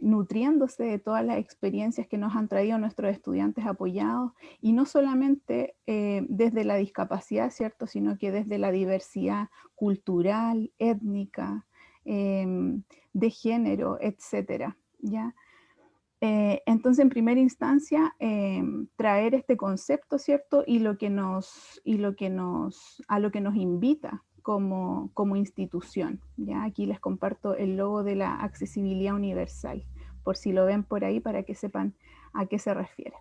nutriéndose de todas las experiencias que nos han traído nuestros estudiantes apoyados, y no solamente desde la discapacidad, ¿cierto?, sino que desde la diversidad cultural, étnica, de género, etcétera, ¿ya? Entonces, en primera instancia, traer este concepto, ¿cierto?, a lo que nos invita como institución, ¿ya? Aquí les comparto el logo de la accesibilidad universal, por si lo ven por ahí, para que sepan a qué se refiere.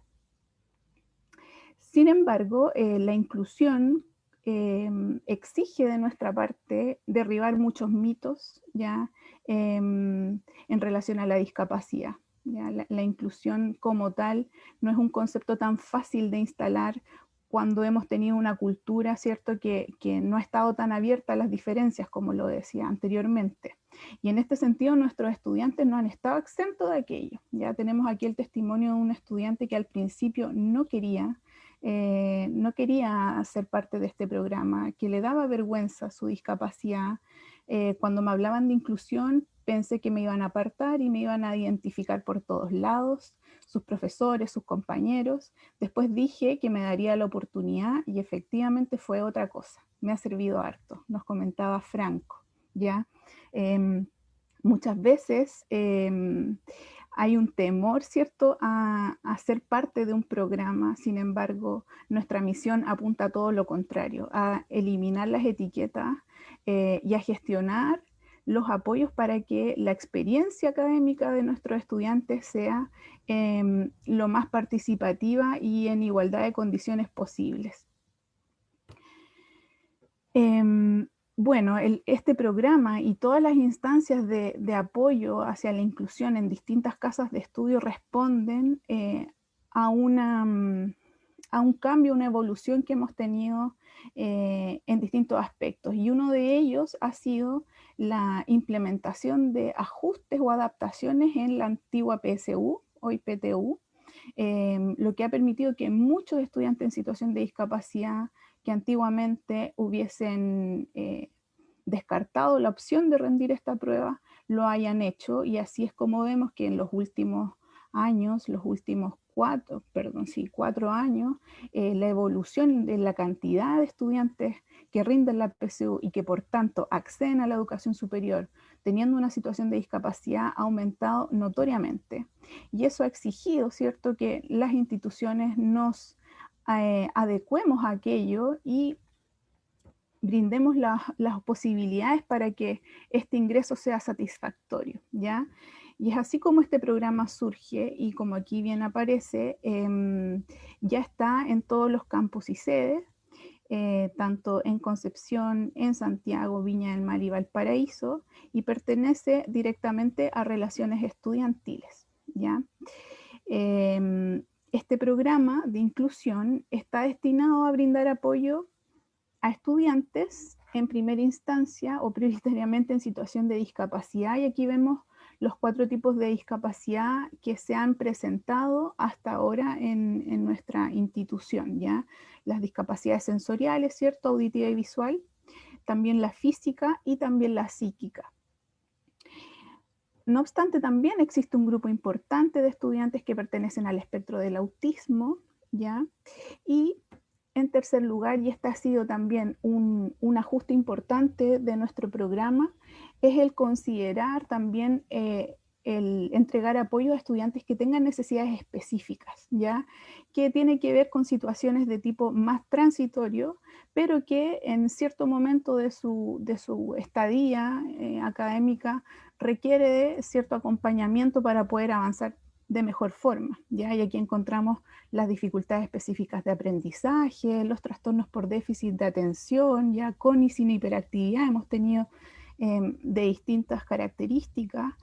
Sin embargo, la inclusión exige de nuestra parte derribar muchos mitos, ¿ya? En relación a la discapacidad. ¿Ya? La inclusión como tal no es un concepto tan fácil de instalar cuando hemos tenido una cultura, ¿cierto?, que no ha estado tan abierta a las diferencias, como lo decía anteriormente. Y en este sentido, nuestros estudiantes no han estado exentos de aquello. Ya tenemos aquí el testimonio de un estudiante que al principio no quería ser parte de este programa, que le daba vergüenza su discapacidad. Cuando me hablaban de inclusión, pensé que me iban a apartar y me iban a identificar por todos lados, sus profesores, sus compañeros. Después dije que me daría la oportunidad y efectivamente fue otra cosa. Me ha servido harto, nos comentaba Franco, ¿ya? Muchas veces hay un temor, ¿cierto?, a ser parte de un programa. Sin embargo, nuestra misión apunta a todo lo contrario, a eliminar las etiquetas y a gestionar los apoyos para que la experiencia académica de nuestros estudiantes sea lo más participativa y en igualdad de condiciones posibles. Bueno, este programa y todas las instancias de apoyo hacia la inclusión en distintas casas de estudio responden a un cambio, una evolución que hemos tenido en distintos aspectos. Y uno de ellos ha sido la implementación de ajustes o adaptaciones en la antigua PSU, hoy PTU, lo que ha permitido que muchos estudiantes en situación de discapacidad que antiguamente hubiesen descartado la opción de rendir esta prueba, lo hayan hecho, y así es como vemos que en los últimos años, los últimos 4 años, la evolución de la cantidad de estudiantes que rinden la PSU y que por tanto acceden a la educación superior teniendo una situación de discapacidad ha aumentado notoriamente. Y eso ha exigido, ¿cierto?, que las instituciones nos adecuemos a aquello y brindemos las posibilidades para que este ingreso sea satisfactorio, ¿ya? Y es así como este programa surge y como aquí bien aparece, ya está en todos los campus y sedes, tanto en Concepción, en Santiago, Viña del Mar y Valparaíso, y pertenece directamente a Relaciones Estudiantiles, ¿ya? Este programa de inclusión está destinado a brindar apoyo a estudiantes en primera instancia o prioritariamente en situación de discapacidad, y aquí vemos los 4 tipos de discapacidad que se han presentado hasta ahora en nuestra institución, ¿ya? Las discapacidades sensoriales, ¿cierto? Auditiva y visual, también la física y también la psíquica. No obstante, también existe un grupo importante de estudiantes que pertenecen al espectro del autismo, ¿ya? Y en tercer lugar, y este ha sido también un ajuste importante de nuestro programa, es el considerar también el entregar apoyo a estudiantes que tengan necesidades específicas, ¿ya? Que tiene que ver con situaciones de tipo más transitorio, pero que en cierto momento de su estadía académica requiere de cierto acompañamiento para poder avanzar de mejor forma, ¿ya? Y aquí encontramos las dificultades específicas de aprendizaje, los trastornos por déficit de atención, ya con y sin hiperactividad hemos tenido de distintas características,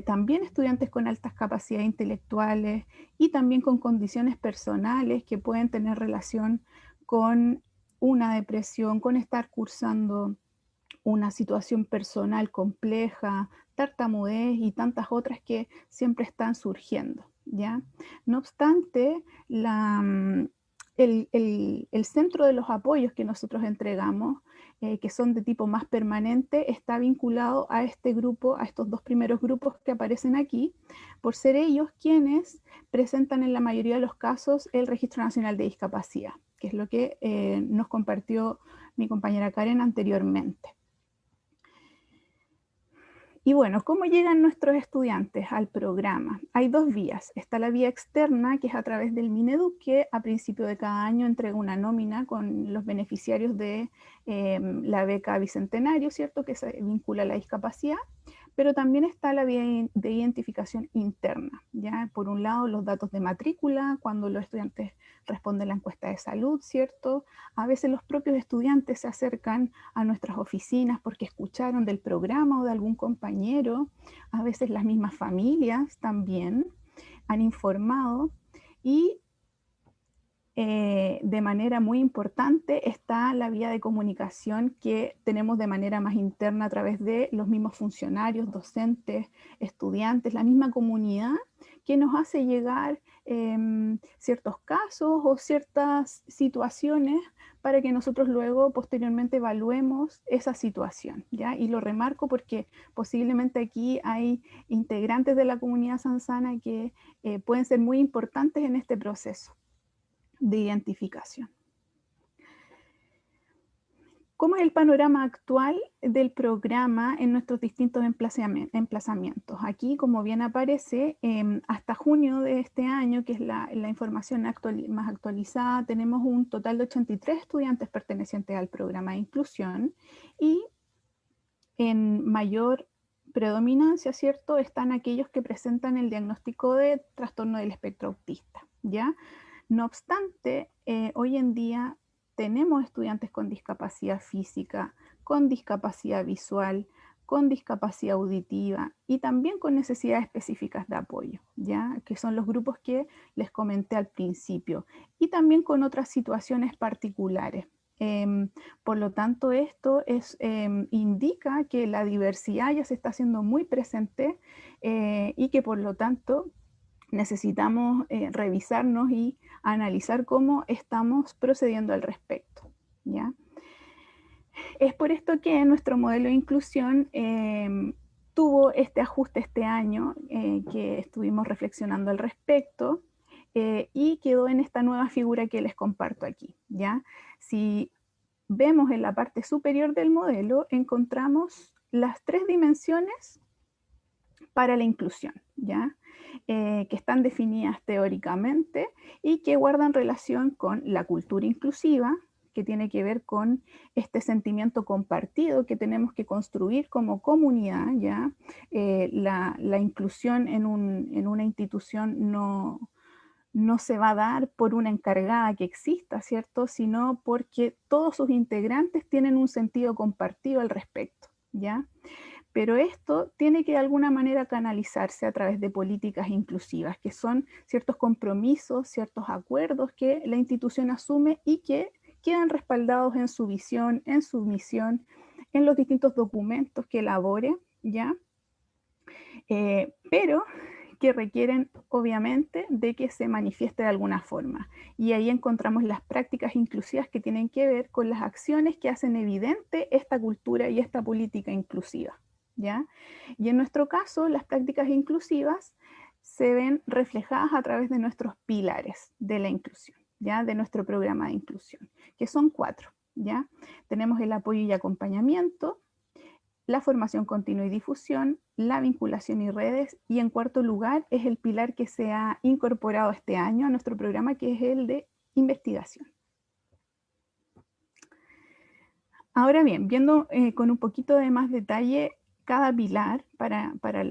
también estudiantes con altas capacidades intelectuales y también con condiciones personales que pueden tener relación con una depresión, con estar cursando una situación personal compleja, tartamudez y tantas otras que siempre están surgiendo, ¿ya? No obstante, el centro de los apoyos que nosotros entregamos, que son de tipo más permanente, está vinculado a este grupo, a estos 2 primeros grupos que aparecen aquí, por ser ellos quienes presentan en la mayoría de los casos el Registro Nacional de Discapacidad, que es lo que nos compartió mi compañera Karen anteriormente. Y bueno, ¿cómo llegan nuestros estudiantes al programa? Hay 2 vías. Está la vía externa, que es a través del Mineduc, que a principio de cada año entrega una nómina con los beneficiarios de la beca Bicentenario, ¿cierto? Que se vincula a la discapacidad. Pero también está la vía de identificación interna, ¿ya? Por un lado, los datos de matrícula, cuando los estudiantes responden la encuesta de salud, ¿cierto? A veces los propios estudiantes se acercan a nuestras oficinas porque escucharon del programa o de algún compañero, a veces las mismas familias también han informado, y de manera muy importante está la vía de comunicación que tenemos de manera más interna a través de los mismos funcionarios, docentes, estudiantes, la misma comunidad que nos hace llegar ciertos casos o ciertas situaciones para que nosotros luego posteriormente evaluemos esa situación, ¿ya? Y lo remarco porque posiblemente aquí hay integrantes de la comunidad zanzana que pueden ser muy importantes en este proceso de identificación. ¿Cómo es el panorama actual del programa en nuestros distintos emplazamientos? Aquí, como bien aparece, hasta junio de este año, que es la información más actualizada, tenemos un total de 83 estudiantes pertenecientes al programa de inclusión, y en mayor predominancia, ¿cierto?, están aquellos que presentan el diagnóstico de trastorno del espectro autista, ¿ya? No obstante, hoy en día tenemos estudiantes con discapacidad física, con discapacidad visual, con discapacidad auditiva y también con necesidades específicas de apoyo, ¿ya? Que son los grupos que les comenté al principio, y también con otras situaciones particulares. Por lo tanto, esto indica que la diversidad ya se está haciendo muy presente y que por lo tanto necesitamos revisarnos y analizar cómo estamos procediendo al respecto, ¿ya? Es por esto que nuestro modelo de inclusión tuvo este ajuste este año, que estuvimos reflexionando al respecto, y quedó en esta nueva figura que les comparto aquí, ¿ya? Si vemos en la parte superior del modelo, encontramos las 3 dimensiones para la inclusión, ¿ya? Que están definidas teóricamente y que guardan relación con la cultura inclusiva, que tiene que ver con este sentimiento compartido que tenemos que construir como comunidad, ¿ya? La inclusión en una institución no se va a dar por una encargada que exista, ¿cierto? Sino porque todos sus integrantes tienen un sentido compartido al respecto, ¿ya? Pero esto tiene que de alguna manera canalizarse a través de políticas inclusivas, que son ciertos compromisos, ciertos acuerdos que la institución asume y que quedan respaldados en su visión, en su misión, en los distintos documentos que elabore, ¿ya? Pero que requieren obviamente de que se manifieste de alguna forma. Y ahí encontramos las prácticas inclusivas que tienen que ver con las acciones que hacen evidente esta cultura y esta política inclusiva, ¿ya? Y en nuestro caso, las prácticas inclusivas se ven reflejadas a través de nuestros pilares de la inclusión, ¿ya? De nuestro programa de inclusión, que son 4, ¿ya? Tenemos el apoyo y acompañamiento, la formación continua y difusión, la vinculación y redes, y en cuarto lugar es el pilar que se ha incorporado este año a nuestro programa, que es el de investigación. Ahora bien, viendo con un poquito de más detalle cada pilar para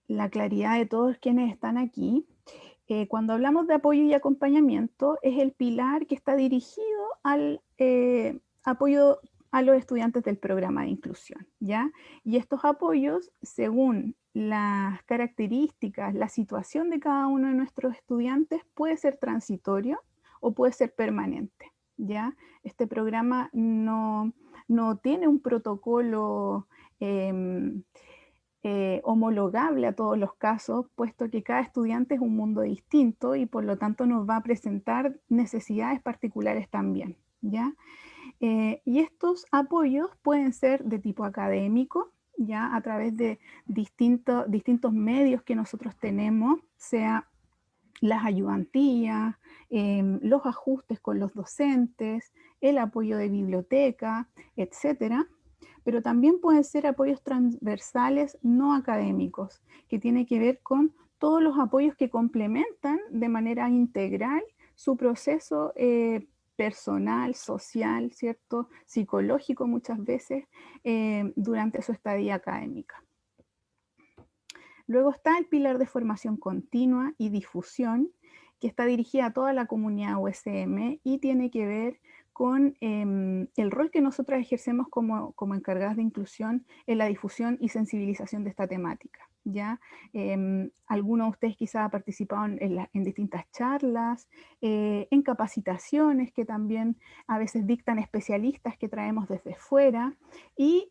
la claridad de todos quienes están aquí, cuando hablamos de apoyo y acompañamiento, es el pilar que está dirigido al apoyo a los estudiantes del programa de inclusión, ¿ya? Y estos apoyos, según las características, la situación de cada uno de nuestros estudiantes, puede ser transitorio o puede ser permanente, ¿ya? Este programa no tiene un protocolo homologable a todos los casos, puesto que cada estudiante es un mundo distinto y por lo tanto nos va a presentar necesidades particulares también, ¿ya? Y estos apoyos pueden ser de tipo académico, ya a través de distintos medios que nosotros tenemos, sea las ayudantías, los ajustes con los docentes, el apoyo de biblioteca, etcétera. Pero también pueden ser apoyos transversales no académicos, que tiene que ver con todos los apoyos que complementan de manera integral su proceso personal, social, ¿cierto? Psicológico muchas veces durante su estadía académica. Luego está el pilar de formación continua y difusión, que está dirigida a toda la comunidad USM y tiene que ver con el rol que nosotros ejercemos como encargadas de inclusión en la difusión y sensibilización de esta temática, ¿ya? Algunos de ustedes quizás han participado en distintas charlas, en capacitaciones que también a veces dictan especialistas que traemos desde fuera, y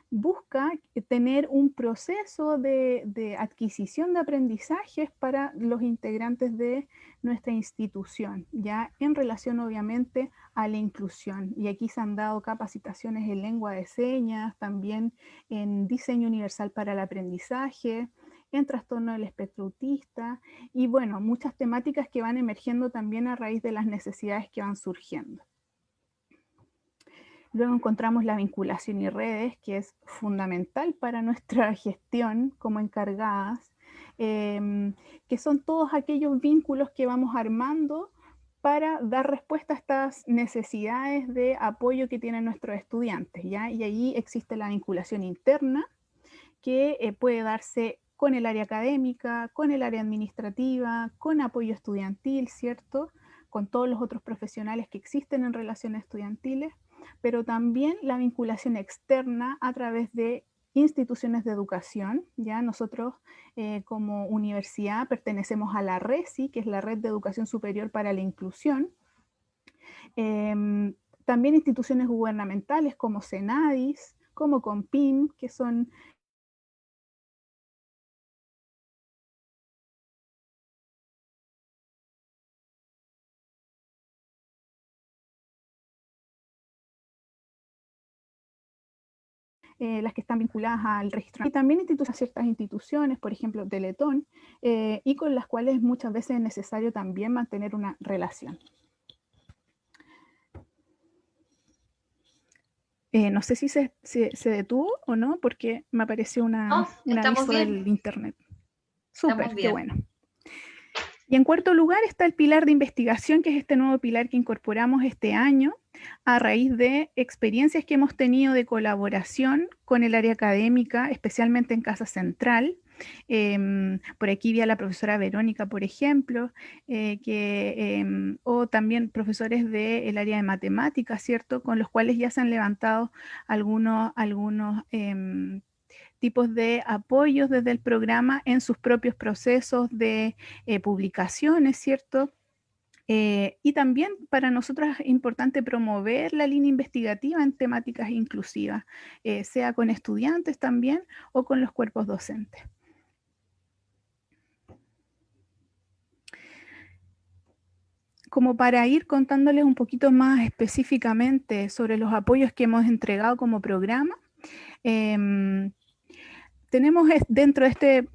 busca tener un proceso de adquisición de aprendizajes para los integrantes de nuestra institución, ya en relación obviamente a la inclusión. Y aquí se han dado capacitaciones en lengua de señas, también en diseño universal para el aprendizaje, en trastorno del espectro autista, y bueno, muchas temáticas que van emergiendo también a raíz de las necesidades que van surgiendo. Luego encontramos la vinculación y redes, que es fundamental para nuestra gestión como encargadas, que son todos aquellos vínculos que vamos armando para dar respuesta a estas necesidades de apoyo que tienen nuestros estudiantes, ¿ya? Y ahí existe la vinculación interna, que puede darse con el área académica, con el área administrativa, con apoyo estudiantil, ¿cierto? Con todos los otros profesionales que existen en relaciones estudiantiles, pero también la vinculación externa a través de instituciones de educación, ¿ya? Nosotros como universidad pertenecemos a la RESI, que es la Red de Educación Superior para la Inclusión. También instituciones gubernamentales como CENADIS, como COMPIM, que son las que están vinculadas al registro. Y también a ciertas instituciones, por ejemplo, Teletón, y con las cuales muchas veces es necesario también mantener una relación. No sé si se detuvo o no, porque me apareció un aviso del internet. Súper, qué bueno. Y en cuarto lugar está el pilar de investigación, que es este nuevo pilar que incorporamos este año a raíz de experiencias que hemos tenido de colaboración con el área académica, especialmente en Casa Central. Por aquí vi a la profesora Verónica, por ejemplo, o también profesores del área de matemáticas, ¿cierto? Con los cuales ya se han levantado algunos tipos de apoyos desde el programa en sus propios procesos de publicaciones, ¿cierto? Y también para nosotros es importante promover la línea investigativa en temáticas inclusivas, sea con estudiantes también o con los cuerpos docentes. Como para ir contándoles un poquito más específicamente sobre los apoyos que hemos entregado como programa, tenemos dentro de este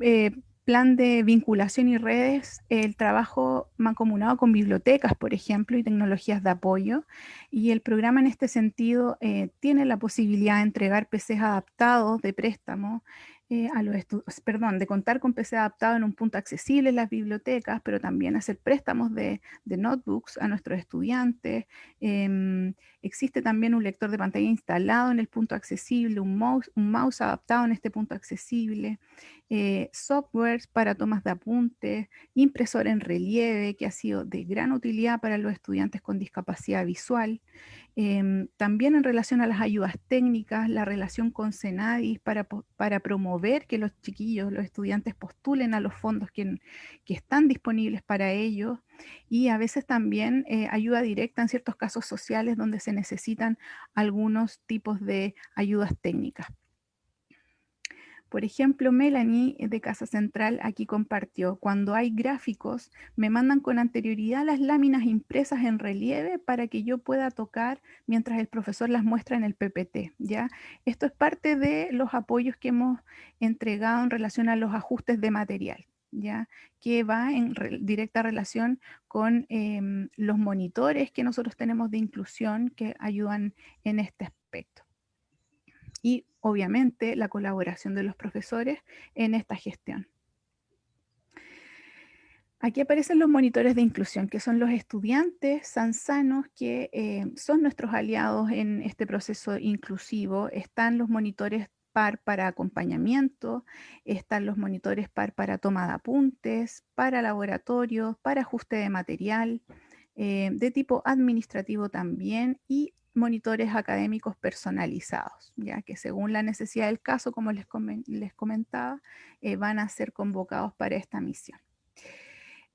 plan de vinculación y redes el trabajo mancomunado con bibliotecas, por ejemplo, y tecnologías de apoyo. Y el programa en este sentido tiene la posibilidad de entregar PCs adaptados de préstamo de contar con PC adaptado en un punto accesible en las bibliotecas, pero también hacer préstamos de notebooks a nuestros estudiantes. Existe también un lector de pantalla instalado en el punto accesible, un mouse adaptado en este punto accesible, softwares para tomas de apuntes, impresora en relieve que ha sido de gran utilidad para los estudiantes con discapacidad visual. También en relación a las ayudas técnicas, la relación con Senadis para promover que los chiquillos, los estudiantes postulen a los fondos que están disponibles para ellos, y a veces también ayuda directa en ciertos casos sociales donde se necesitan algunos tipos de ayudas técnicas. Por ejemplo, Melanie de Casa Central aquí compartió: cuando hay gráficos, me mandan con anterioridad las láminas impresas en relieve para que yo pueda tocar mientras el profesor las muestra en el PPT, ¿ya? Esto es parte de los apoyos que hemos entregado en relación a los ajustes de material, ¿ya? Que va en directa relación con los monitores que nosotros tenemos de inclusión que ayudan en este aspecto. Y obviamente la colaboración de los profesores en esta gestión. Aquí aparecen los monitores de inclusión, que son los estudiantes sansanos que son nuestros aliados en este proceso inclusivo. Están los monitores PAR para acompañamiento, están los monitores PAR para toma de apuntes, para laboratorio, para ajuste de material, de tipo administrativo también, y monitores académicos personalizados, ya que según la necesidad del caso, como les comentaba, van a ser convocados para esta misión.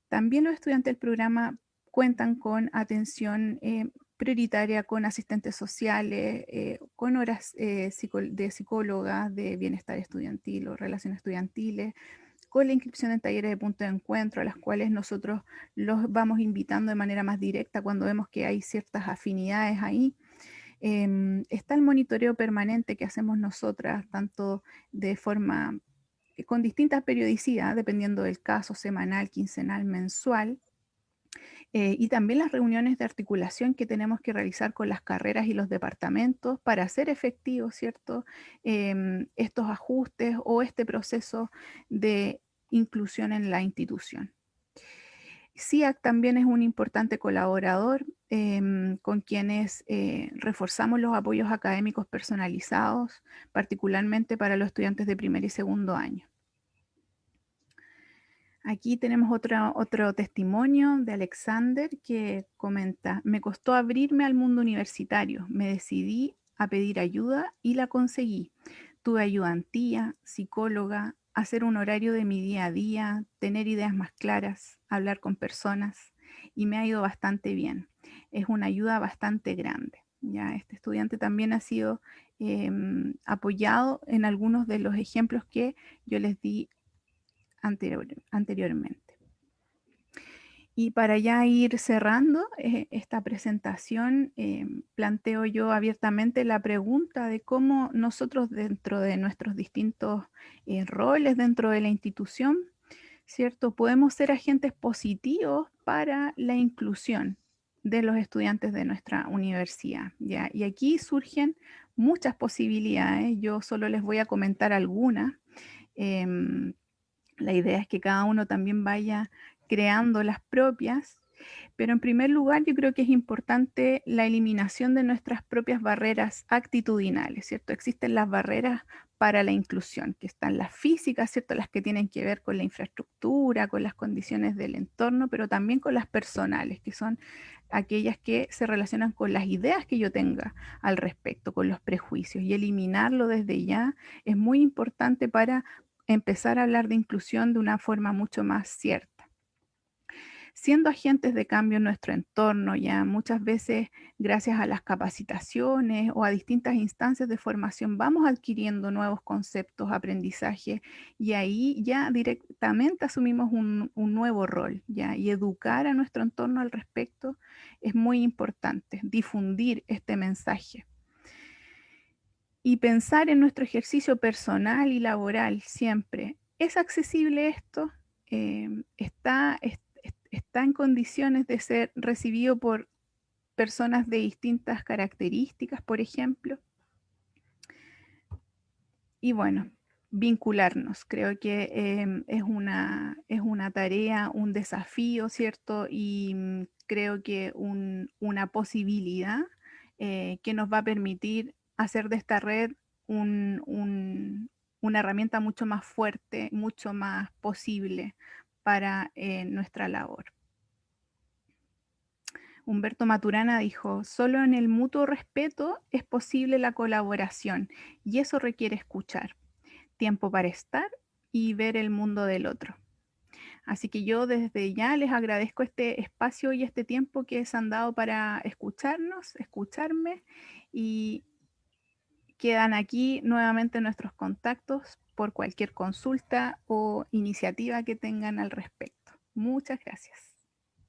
También los estudiantes del programa cuentan con atención prioritaria con asistentes sociales, con horas de psicólogas de bienestar estudiantil o relaciones estudiantiles, con la inscripción en talleres de punto de encuentro, a las cuales nosotros los vamos invitando de manera más directa cuando vemos que hay ciertas afinidades ahí. Está el monitoreo permanente que hacemos nosotras, tanto de forma con distintas periodicidades, dependiendo del caso, semanal, quincenal, mensual, y también las reuniones de articulación que tenemos que realizar con las carreras y los departamentos para hacer efectivos, ¿cierto? Estos ajustes o este proceso de inclusión en la institución. CIAC también es un importante colaborador con quienes reforzamos los apoyos académicos personalizados, particularmente para los estudiantes de primer y segundo año. Aquí tenemos otro testimonio de Alexander que comenta: me costó abrirme al mundo universitario, me decidí a pedir ayuda y la conseguí. Tuve ayudantía, psicóloga, hacer un horario de mi día a día, tener ideas más claras, hablar con personas, y me ha ido bastante bien. Es una ayuda bastante grande. Ya, este estudiante también ha sido apoyado en algunos de los ejemplos que yo les di anteriormente. Y para ya ir cerrando esta presentación, planteo yo abiertamente la pregunta de cómo nosotros, dentro de nuestros distintos roles dentro de la institución, ¿cierto?, podemos ser agentes positivos para la inclusión de los estudiantes de nuestra universidad, ¿ya? Y aquí surgen muchas posibilidades. Yo solo les voy a comentar algunas. La idea es que cada uno también vaya creando las propias. Pero en primer lugar, yo creo que es importante la eliminación de nuestras propias barreras actitudinales, ¿cierto? Existen las barreras para la inclusión, que están las físicas, ¿cierto? Las que tienen que ver con la infraestructura, con las condiciones del entorno, pero también con las personales, que son aquellas que se relacionan con las ideas que yo tenga al respecto, con los prejuicios. Y eliminarlo desde ya es muy importante para empezar a hablar de inclusión de una forma mucho más cierta. Siendo agentes de cambio en nuestro entorno, ya muchas veces gracias a las capacitaciones o a distintas instancias de formación vamos adquiriendo nuevos conceptos, aprendizaje, y ahí ya directamente asumimos un nuevo rol, ya, y educar a nuestro entorno al respecto es muy importante, difundir este mensaje. Y pensar en nuestro ejercicio personal y laboral siempre. ¿Es accesible esto? ¿Está en condiciones de ser recibido por personas de distintas características, por ejemplo? Y bueno, vincularnos. Creo que es una tarea, un desafío, ¿cierto? Y creo que una posibilidad que nos va a permitir hacer de esta red una herramienta mucho más fuerte, mucho más posible para nuestra labor. Humberto Maturana dijo, solo en el mutuo respeto es posible la colaboración y eso requiere escuchar, tiempo para estar y ver el mundo del otro. Así que yo desde ya les agradezco este espacio y este tiempo que se han dado para escucharnos, escucharme, y quedan aquí nuevamente nuestros contactos por cualquier consulta o iniciativa que tengan al respecto. Muchas gracias.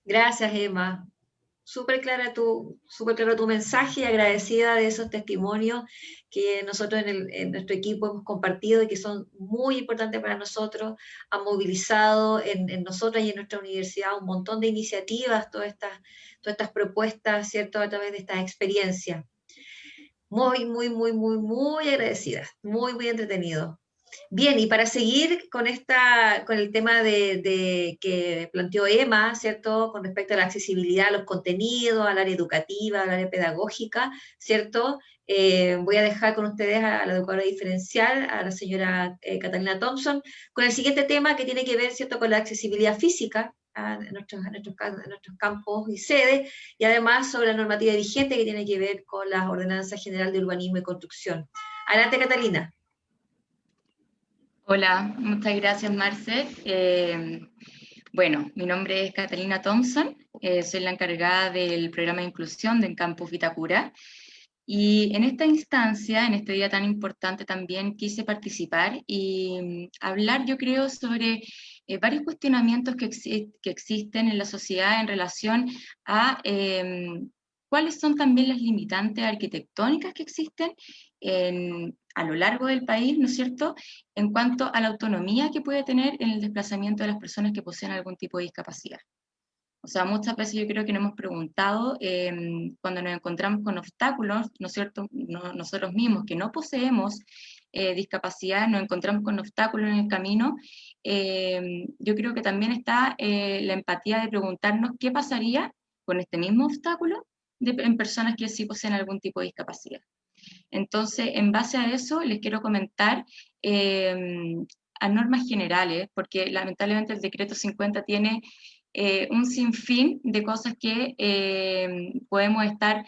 Gracias, Emma. Súper claro tu mensaje, y agradecida de esos testimonios que nosotros en nuestro equipo hemos compartido y que son muy importantes para nosotros. Han movilizado en nosotras y en nuestra universidad un montón de iniciativas, todas estas propuestas, ¿cierto?, a través de estas experiencias. Muy, muy, muy, muy, muy agradecida, muy, muy entretenido. Bien, y para seguir con el tema que planteó Emma, ¿cierto?, con respecto a la accesibilidad a los contenidos, al área educativa, al área pedagógica, ¿cierto? Voy a dejar con ustedes a la educadora diferencial, a la señora Catalina Thompson, con el siguiente tema que tiene que ver, ¿cierto?, con la accesibilidad física en nuestros campos y sedes, y además sobre la normativa vigente que tiene que ver con la Ordenanza General de Urbanismo y Construcción. Adelante, Catalina. Hola, muchas gracias, Marce. Bueno, mi nombre es Catalina Thompson, soy la encargada del programa de inclusión del campus Vitacura, y en esta instancia, en este día tan importante también, quise participar y hablar, yo creo, sobre varios cuestionamientos que existen en la sociedad en relación a cuáles son también las limitantes arquitectónicas que existen a lo largo del país, ¿no es cierto?, en cuanto a la autonomía que puede tener en el desplazamiento de las personas que poseen algún tipo de discapacidad. O sea, muchas veces yo creo que nos hemos preguntado, cuando nos encontramos con obstáculos, ¿no es cierto?, nosotros mismos que no poseemos discapacidad, nos encontramos con obstáculos en el camino, yo creo que también está la empatía de preguntarnos qué pasaría con este mismo obstáculo en personas que sí poseen algún tipo de discapacidad. Entonces, en base a eso, les quiero comentar a normas generales, porque lamentablemente el decreto 50 tiene un sinfín de cosas que podemos estar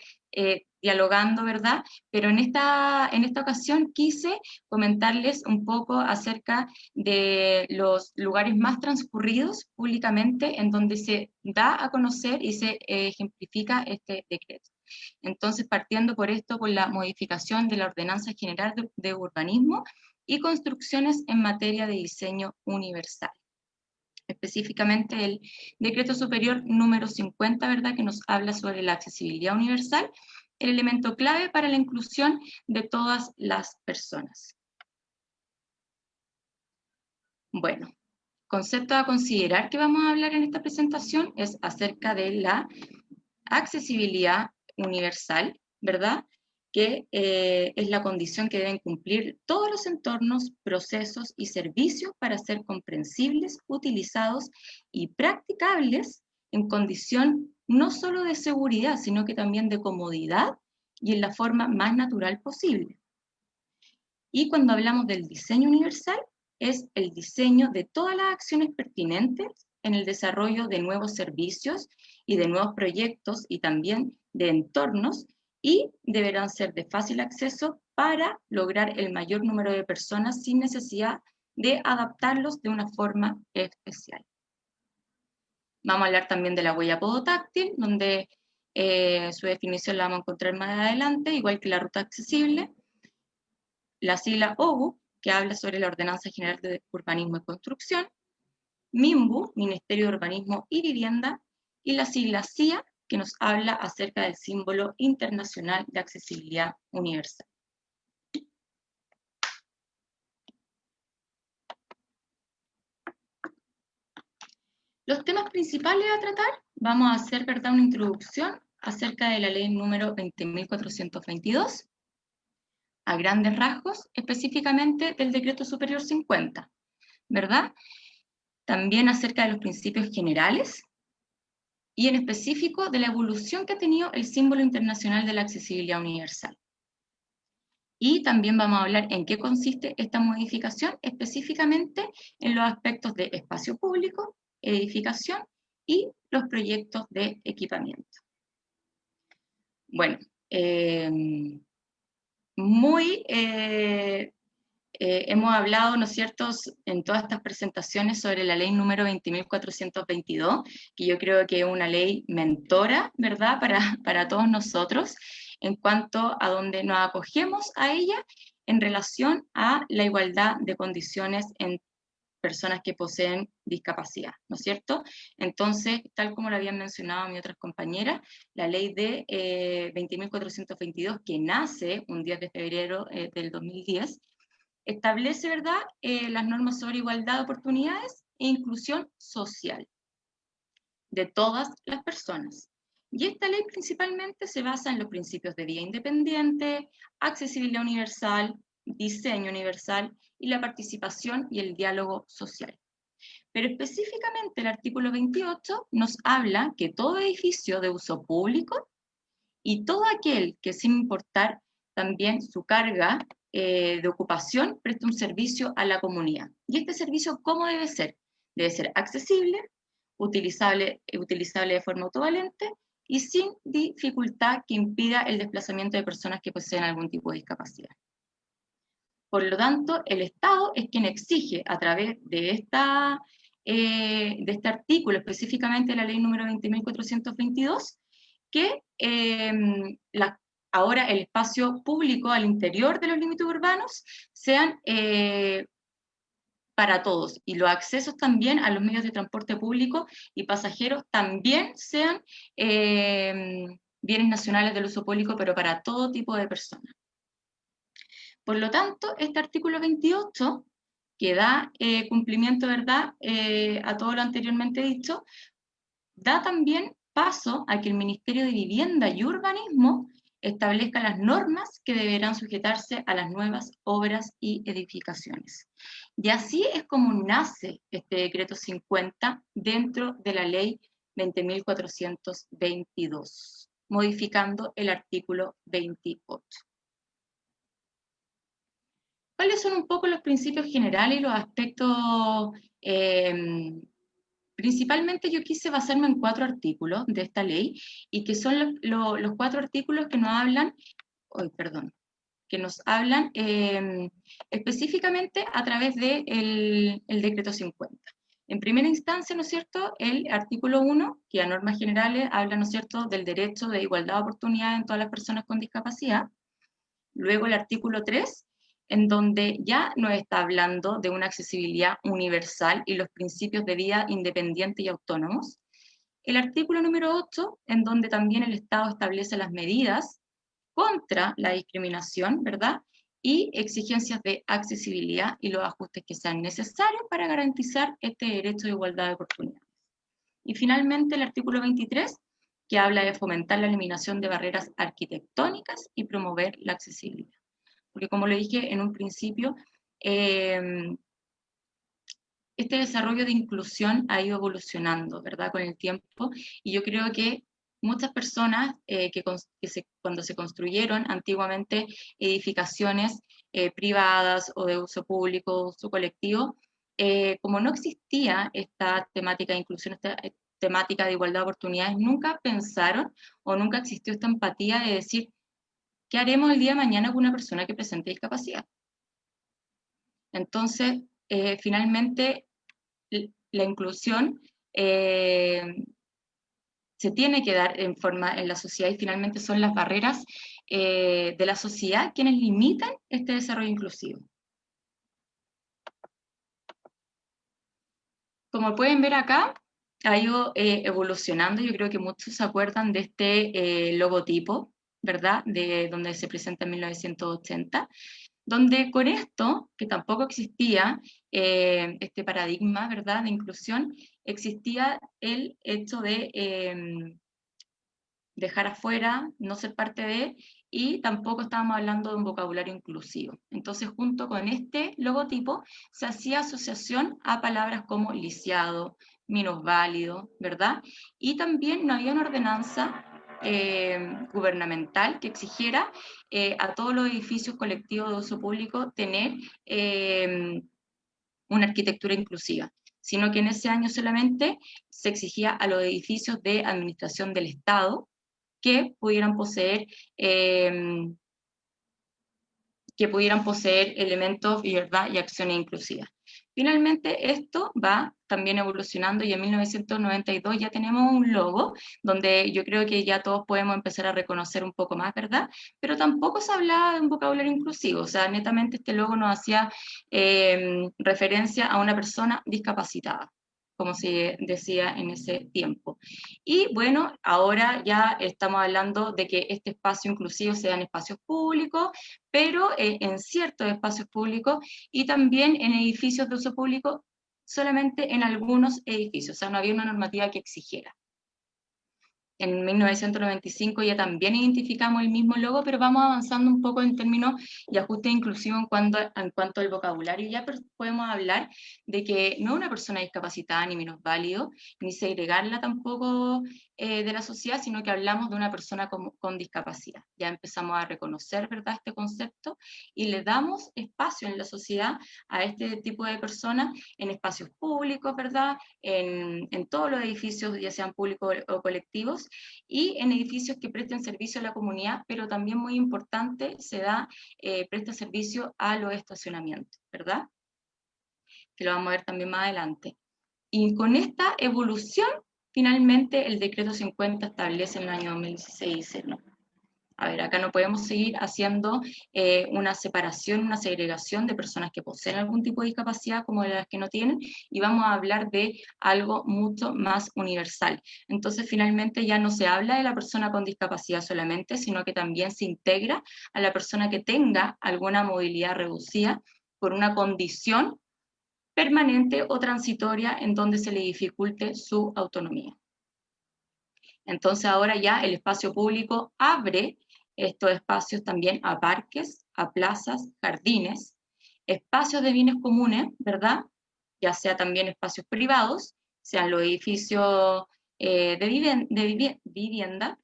dialogando, ¿verdad? Pero en esta ocasión quise comentarles un poco acerca de los lugares más transcurridos públicamente en donde se da a conocer y se ejemplifica este decreto. Entonces, partiendo por esto, por la modificación de la Ordenanza General de Urbanismo y construcciones en materia de diseño universal. Específicamente el Decreto Superior número 50, ¿verdad?, que nos habla sobre la accesibilidad universal, el elemento clave para la inclusión de todas las personas. Bueno, concepto a considerar que vamos a hablar en esta presentación es acerca de la accesibilidad universal, ¿verdad? que es la condición que deben cumplir todos los entornos, procesos y servicios para ser comprensibles, utilizados y practicables en condición no solo de seguridad, sino que también de comodidad y en la forma más natural posible. Y cuando hablamos del diseño universal, es el diseño de todas las acciones pertinentes en el desarrollo de nuevos servicios y de nuevos proyectos y también de entornos, y deberán ser de fácil acceso para lograr el mayor número de personas sin necesidad de adaptarlos de una forma especial. Vamos a hablar también de la huella podotáctil, donde su definición la vamos a encontrar más adelante, igual que la ruta accesible. La sigla OGU, que habla sobre la Ordenanza General de Urbanismo y Construcción. MIMBU, Ministerio de Urbanismo y Vivienda. Y la sigla CIA, que nos habla acerca del símbolo internacional de accesibilidad universal. Los temas principales a tratar, vamos a hacer, ¿verdad?, una introducción acerca de la ley número 20.422, a grandes rasgos, específicamente del Decreto Superior 50, ¿verdad? También acerca de los principios generales, y en específico de la evolución que ha tenido el símbolo internacional de la accesibilidad universal. Y también vamos a hablar en qué consiste esta modificación, específicamente en los aspectos de espacio público, edificación y los proyectos de equipamiento. Bueno, hemos hablado, ¿no es cierto?, en todas estas presentaciones sobre la ley número 20.422, que yo creo que es una ley mentora, ¿verdad?, para todos nosotros, en cuanto a donde nos acogemos a ella en relación a la igualdad de condiciones en personas que poseen discapacidad, ¿no es cierto? Entonces, tal como lo habían mencionado mis otras compañeras, la ley de 20.422, que nace un 10 de febrero del 2010, establece, ¿verdad?, las normas sobre igualdad de oportunidades e inclusión social de todas las personas. Y esta ley principalmente se basa en los principios de vida independiente, accesibilidad universal, diseño universal y la participación y el diálogo social. Pero específicamente el artículo 28 nos habla que todo edificio de uso público y todo aquel que, sin importar también su carga de ocupación, preste un servicio a la comunidad. ¿Y este servicio cómo debe ser? Debe ser accesible, utilizable de forma autovalente y sin dificultad que impida el desplazamiento de personas que poseen algún tipo de discapacidad. Por lo tanto, el Estado es quien exige a través de este artículo, específicamente la ley número 20.422, que ahora el espacio público al interior de los límites urbanos sean para todos, y los accesos también a los medios de transporte público y pasajeros también sean bienes nacionales del uso público, pero para todo tipo de personas. Por lo tanto, este artículo 28, que da cumplimiento, ¿verdad?, a todo lo anteriormente dicho, da también paso a que el Ministerio de Vivienda y Urbanismo establezca las normas que deberán sujetarse a las nuevas obras y edificaciones. Y así es como nace este decreto 50 dentro de la ley 20.422, modificando el artículo 28. ¿Cuáles son un poco los principios generales y los aspectos? Principalmente yo quise basarme en 4 artículos de esta ley, y que son los 4 artículos que nos hablan, específicamente a través del decreto 50. En primera instancia, ¿no es cierto?, el artículo 1, que a normas generales habla, ¿no es cierto?, del derecho de igualdad de oportunidad en todas las personas con discapacidad. Luego el artículo 3, en donde ya nos está hablando de una accesibilidad universal y los principios de vida independiente y autónomos. El artículo número 8, en donde también el Estado establece las medidas contra la discriminación, ¿verdad?, y exigencias de accesibilidad y los ajustes que sean necesarios para garantizar este derecho de igualdad de oportunidades. Y finalmente el artículo 23, que habla de fomentar la eliminación de barreras arquitectónicas y promover la accesibilidad. Porque como le dije en un principio, este desarrollo de inclusión ha ido evolucionando, ¿verdad?, con el tiempo, y yo creo que muchas personas cuando se construyeron antiguamente edificaciones privadas o de uso público, uso colectivo, como no existía esta temática de inclusión, esta temática de igualdad de oportunidades, nunca pensaron o nunca existió esta empatía de decir, ¿qué haremos el día de mañana con una persona que presente discapacidad? Entonces, finalmente, la inclusión se tiene que dar en la sociedad, y finalmente son las barreras de la sociedad quienes limitan este desarrollo inclusivo. Como pueden ver acá, ha ido evolucionando. Yo creo que muchos se acuerdan de este logotipo, ¿verdad?, de donde se presenta en 1980, donde con esto, que tampoco existía este paradigma, ¿verdad?, de inclusión, existía el hecho de dejar afuera, no ser parte de, y tampoco estábamos hablando de un vocabulario inclusivo. Entonces, junto con este logotipo, se hacía asociación a palabras como lisiado, minusválido, ¿verdad? Y también no había una ordenanza gubernamental que exigiera a todos los edificios colectivos de uso público tener una arquitectura inclusiva, sino que en ese año solamente se exigía a los edificios de administración del Estado que pudieran poseer elementos y, ¿verdad?, y acciones inclusivas. Finalmente, esto va también evolucionando, y en 1992 ya tenemos un logo, donde yo creo que ya todos podemos empezar a reconocer un poco más, ¿verdad? Pero tampoco se hablaba de un vocabulario inclusivo, o sea, netamente este logo nos hacía referencia a una persona discapacitada, como se decía en ese tiempo. Y bueno, ahora ya estamos hablando de que este espacio inclusivo sea en espacios públicos, pero en ciertos espacios públicos y también en edificios de uso público, solamente en algunos edificios, o sea, no había una normativa que exigiera. En 1995 ya también identificamos el mismo logo, pero vamos avanzando un poco en términos y ajustes inclusivos en cuanto al vocabulario. Ya podemos hablar de que no es una persona discapacitada ni minusválido, ni segregarla tampoco de la sociedad, sino que hablamos de una persona con discapacidad. Ya empezamos a reconocer, ¿verdad?, este concepto, y le damos espacio en la sociedad a este tipo de personas en espacios públicos, ¿verdad?, en todos los edificios, ya sean públicos o colectivos, y en edificios que presten servicio a la comunidad, pero también muy importante, presta servicio a los estacionamientos, ¿verdad?, que lo vamos a ver también más adelante. Y con esta evolución, finalmente el decreto 50 establece en el año 2016, dice, no, a ver, acá no podemos seguir haciendo una separación, una segregación de personas que poseen algún tipo de discapacidad como de las que no tienen, y vamos a hablar de algo mucho más universal. Entonces, finalmente ya no se habla de la persona con discapacidad solamente, sino que también se integra a la persona que tenga alguna movilidad reducida por una condición permanente o transitoria en donde se le dificulte su autonomía. Entonces ahora ya el espacio público abre estos espacios también a parques, a plazas, jardines, espacios de bienes comunes, ¿verdad?, ya sea también espacios privados, sean los edificios de vivienda,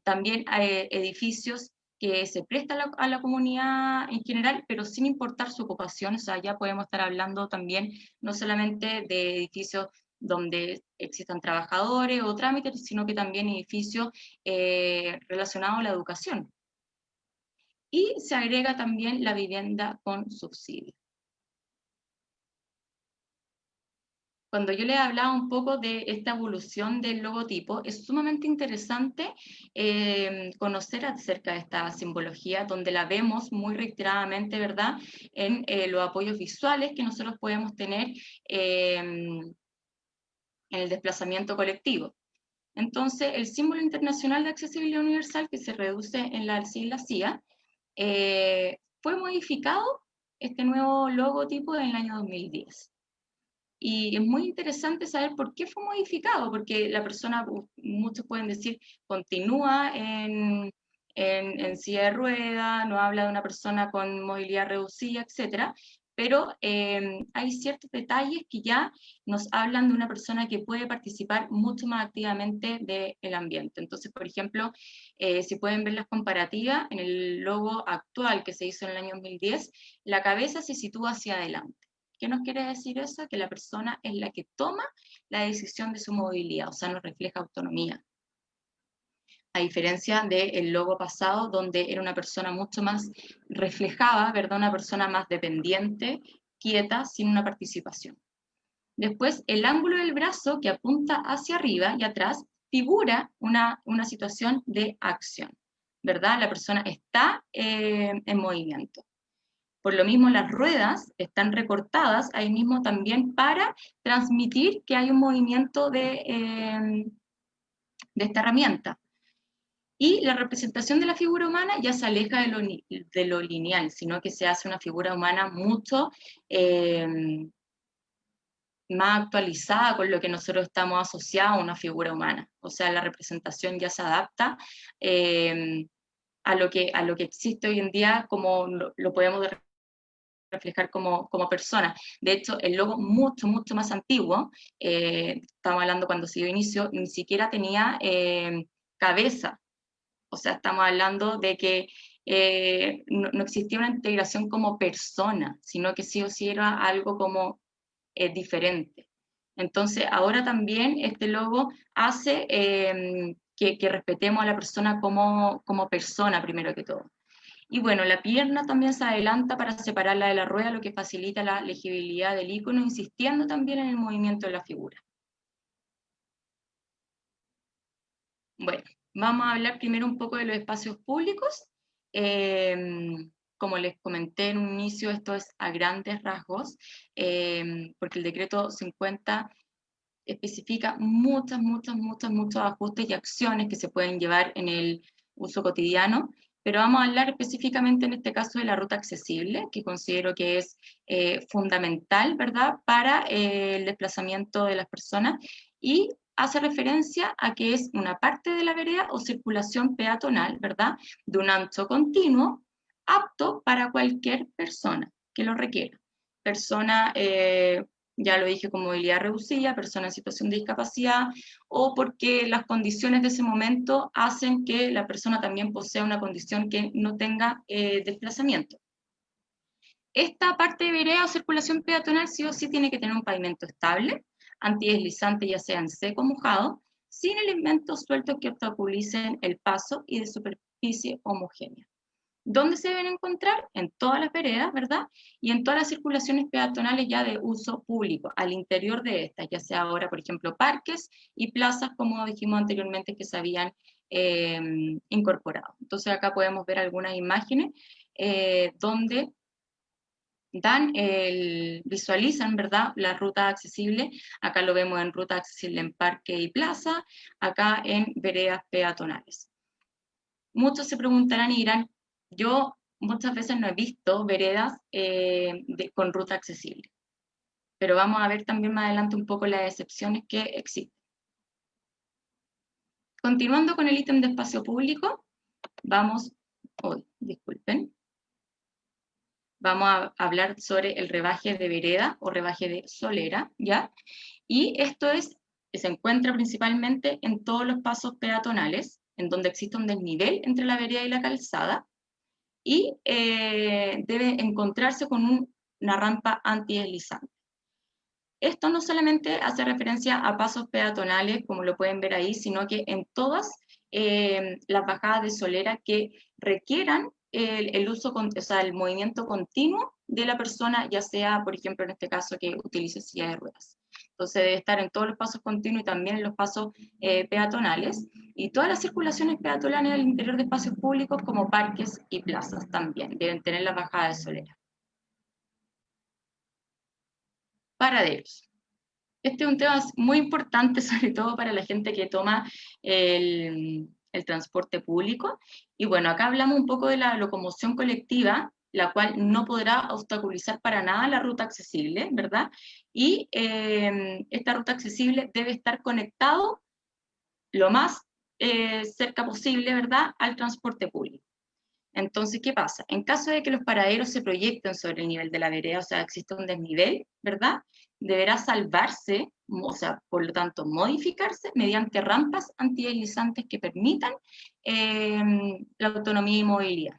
también edificios que se prestan a la comunidad en general, pero sin importar su ocupación. O sea, ya podemos estar hablando también no solamente de edificios donde existan trabajadores o trámites, sino que también edificios relacionados a la educación. Y se agrega también la vivienda con subsidio. Cuando yo les hablaba un poco de esta evolución del logotipo, es sumamente interesante conocer acerca de esta simbología, donde la vemos muy reiteradamente, ¿verdad?, en los apoyos visuales que nosotros podemos tener en el desplazamiento colectivo. Entonces, el símbolo internacional de accesibilidad universal, que se reduce en las siglas CIA, fue modificado, este nuevo logotipo, en el año 2010. y es muy interesante saber por qué fue modificado, porque la persona, muchos pueden decir, continúa en silla de ruedas, no habla de una persona con movilidad reducida, etcétera, pero hay ciertos detalles que ya nos hablan de una persona que puede participar mucho más activamente del ambiente. Entonces, por ejemplo, si pueden ver las comparativas, en el logo actual que se hizo en el año 2010, la cabeza se sitúa hacia adelante. ¿Qué nos quiere decir eso? Que la persona es la que toma la decisión de su movilidad, o sea, nos refleja autonomía. A diferencia del logo pasado, donde era una persona mucho más reflejada, ¿verdad? Una persona más dependiente, quieta, sin una participación. Después, el ángulo del brazo que apunta hacia arriba y atrás figura una situación de acción, ¿verdad? La persona está en movimiento. Por lo mismo, las ruedas están recortadas ahí mismo también para transmitir que hay un movimiento de esta herramienta. Y la representación de la figura humana ya se aleja de lo lineal, sino que se hace una figura humana mucho más actualizada con lo que nosotros estamos asociados a una figura humana. O sea, la representación ya se adapta a lo que existe hoy en día, como lo podemos reflejar como persona. De hecho, el logo mucho más antiguo, estamos hablando cuando se dio inicio, ni siquiera tenía cabeza. O sea, estamos hablando de que no existía una integración como persona, sino que sí o sí era algo como diferente. Entonces, ahora también este logo hace que respetemos a la persona como persona, primero que todo. Y bueno, la pierna también se adelanta para separarla de la rueda, lo que facilita la legibilidad del icono, insistiendo también en el movimiento de la figura. Bueno, vamos a hablar primero un poco de los espacios públicos. Como les comenté en un inicio, esto es a grandes rasgos, porque el decreto 50 especifica muchos ajustes y acciones que se pueden llevar en el uso cotidiano, pero vamos a hablar específicamente en este caso de la ruta accesible, que considero que es fundamental, ¿verdad?, para el desplazamiento de las personas, y hace referencia a que es una parte de la vereda o circulación peatonal, ¿verdad?, de un ancho continuo, apto para cualquier persona que lo requiera. Persona, ya lo dije, con movilidad reducida, persona en situación de discapacidad, o porque las condiciones de ese momento hacen que la persona también posea una condición que no tenga desplazamiento. Esta parte de vereda o circulación peatonal sí o sí tiene que tener un pavimento estable, antideslizante, ya sea en seco o mojado, sin elementos sueltos que obstaculicen el paso y de superficie homogénea. ¿Dónde se deben encontrar? En todas las veredas, ¿verdad? Y en todas las circulaciones peatonales ya de uso público, al interior de estas, ya sea ahora, por ejemplo, parques y plazas, como dijimos anteriormente, que se habían incorporado. Entonces acá podemos ver algunas imágenes donde visualizan, ¿verdad?, la ruta accesible. Acá lo vemos en ruta accesible en parque y plaza, acá en veredas peatonales. Muchos se preguntarán y dirán, yo muchas veces no he visto veredas con ruta accesible, pero vamos a ver también más adelante un poco las excepciones que existen. Continuando con el ítem de espacio público, vamos a hablar sobre el rebaje de vereda o rebaje de solera, ¿ya? Y esto se encuentra principalmente en todos los pasos peatonales, en donde existe un desnivel entre la vereda y la calzada, y debe encontrarse con una rampa antideslizante. Esto no solamente hace referencia a pasos peatonales, como lo pueden ver ahí, sino que en todas las bajadas de solera que requieran el movimiento continuo de la persona, ya sea, por ejemplo, en este caso, que utilice silla de ruedas. Entonces debe estar en todos los pasos continuos y también en los pasos peatonales, y todas las circulaciones peatonales al interior de espacios públicos como parques y plazas también deben tener la bajada de solera. Paraderos. Este es un tema muy importante, sobre todo para la gente que toma el transporte público. Y bueno, acá hablamos un poco de la locomoción colectiva, la cual no podrá obstaculizar para nada la ruta accesible, ¿verdad? Y esta ruta accesible debe estar conectado lo más cerca posible, ¿verdad?, al transporte público. Entonces, ¿qué pasa? En caso de que los paraderos se proyecten sobre el nivel de la vereda, o sea, existe un desnivel, ¿verdad?, deberá salvarse, o sea, por lo tanto, modificarse mediante rampas antideslizantes que permitan la autonomía y movilidad.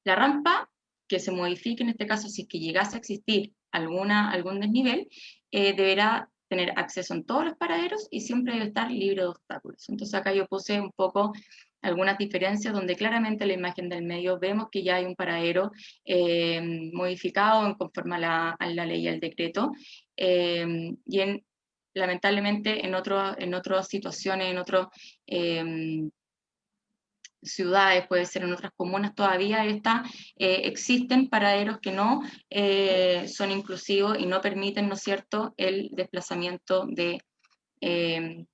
La rampa que se modifique, en este caso, si es que llegase a existir algún desnivel, deberá tener acceso en todos los paraderos y siempre debe estar libre de obstáculos. Entonces acá yo puse un poco algunas diferencias donde claramente en la imagen del medio vemos que ya hay un paradero modificado conforme a la ley y al decreto, y lamentablemente en otras situaciones, en otras ciudades, puede ser en otras comunas, todavía existen paraderos que no son inclusivos y no permiten, ¿no es cierto?, el desplazamiento de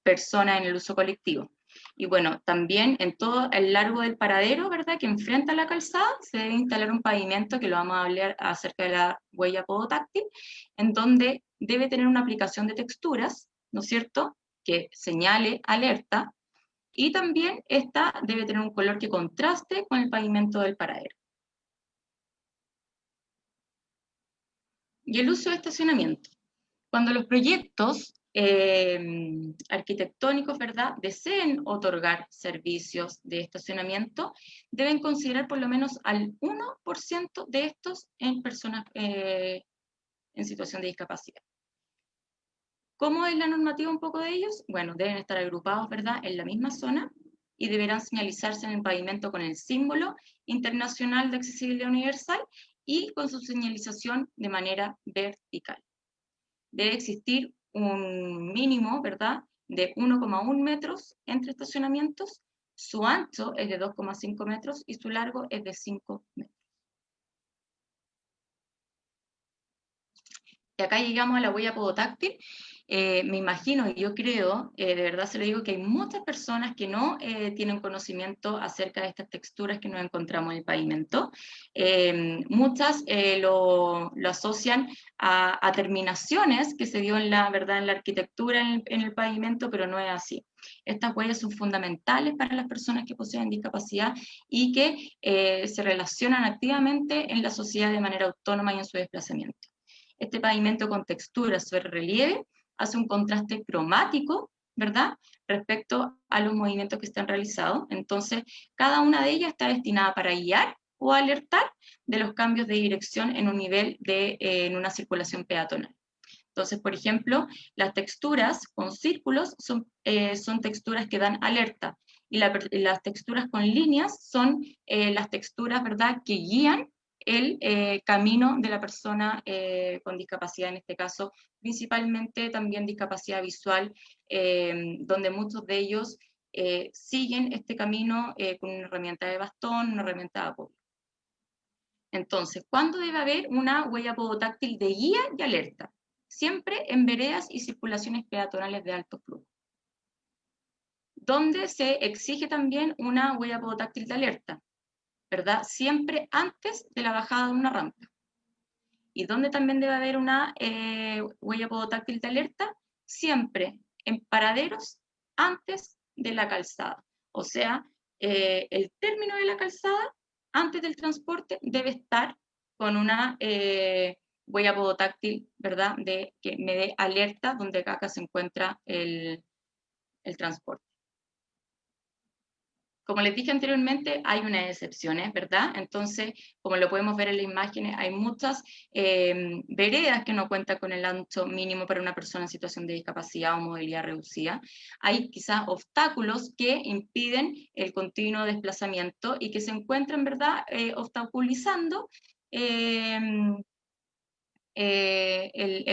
personas en el uso colectivo. Y bueno, también en todo el largo del paradero, ¿verdad?, que enfrenta la calzada, se debe instalar un pavimento, que lo vamos a hablar acerca de la huella podotáctil, en donde debe tener una aplicación de texturas, ¿no es cierto?, que señale alerta, y también esta debe tener un color que contraste con el pavimento del paradero. Y el uso de estacionamiento. Cuando los proyectos arquitectónicos, ¿verdad?, deseen otorgar servicios de estacionamiento, deben considerar por lo menos al 1% de estos en personas en situación de discapacidad. ¿Cómo es la normativa un poco de ellos? Bueno, deben estar agrupados, ¿verdad?, en la misma zona y deberán señalizarse en el pavimento con el símbolo internacional de accesibilidad universal y con su señalización de manera vertical. Debe existir un mínimo, ¿verdad?, de 1,1 metros entre estacionamientos, su ancho es de 2,5 metros y su largo es de 5 metros. Y acá llegamos a la huella podotáctil. Me imagino y yo creo, de verdad se lo digo, que hay muchas personas que no tienen conocimiento acerca de estas texturas que nos encontramos en el pavimento. Muchas lo asocian a terminaciones que se dio en la arquitectura en el pavimento, pero no es así. Estas huellas son fundamentales para las personas que poseen discapacidad y que se relacionan activamente en la sociedad de manera autónoma y en su desplazamiento. Este pavimento con textura sobre relieve hace un contraste cromático, ¿verdad?, respecto a los movimientos que están realizados. Entonces, cada una de ellas está destinada para guiar o alertar de los cambios de dirección en un nivel en una circulación peatonal. Entonces, por ejemplo, las texturas con círculos son texturas que dan alerta, y las texturas con líneas son las texturas, ¿verdad?, que guían el camino de la persona con discapacidad, en este caso, principalmente también discapacidad visual, donde muchos de ellos siguen este camino con una herramienta de bastón, una herramienta de apoyo. Entonces, ¿cuándo debe haber una huella podotáctil de guía y alerta? Siempre en veredas y circulaciones peatonales de alto flujo, donde se exige también una huella podotáctil de alerta, ¿verdad?, siempre antes de la bajada de una rampa. ¿Y dónde también debe haber una huella podotáctil de alerta? Siempre en paraderos antes de la calzada. O sea, el término de la calzada, antes del transporte, debe estar con una huella podotáctil, ¿verdad?, que me dé alerta donde acá se encuentra el transporte. Como les dije anteriormente, hay unas excepciones, ¿verdad? Entonces, como lo podemos ver en las imágenes, hay muchas veredas que no cuentan con el ancho mínimo para una persona en situación de discapacidad o movilidad reducida. Hay quizás obstáculos que impiden el continuo desplazamiento y que se encuentran, ¿verdad?, obstaculizando el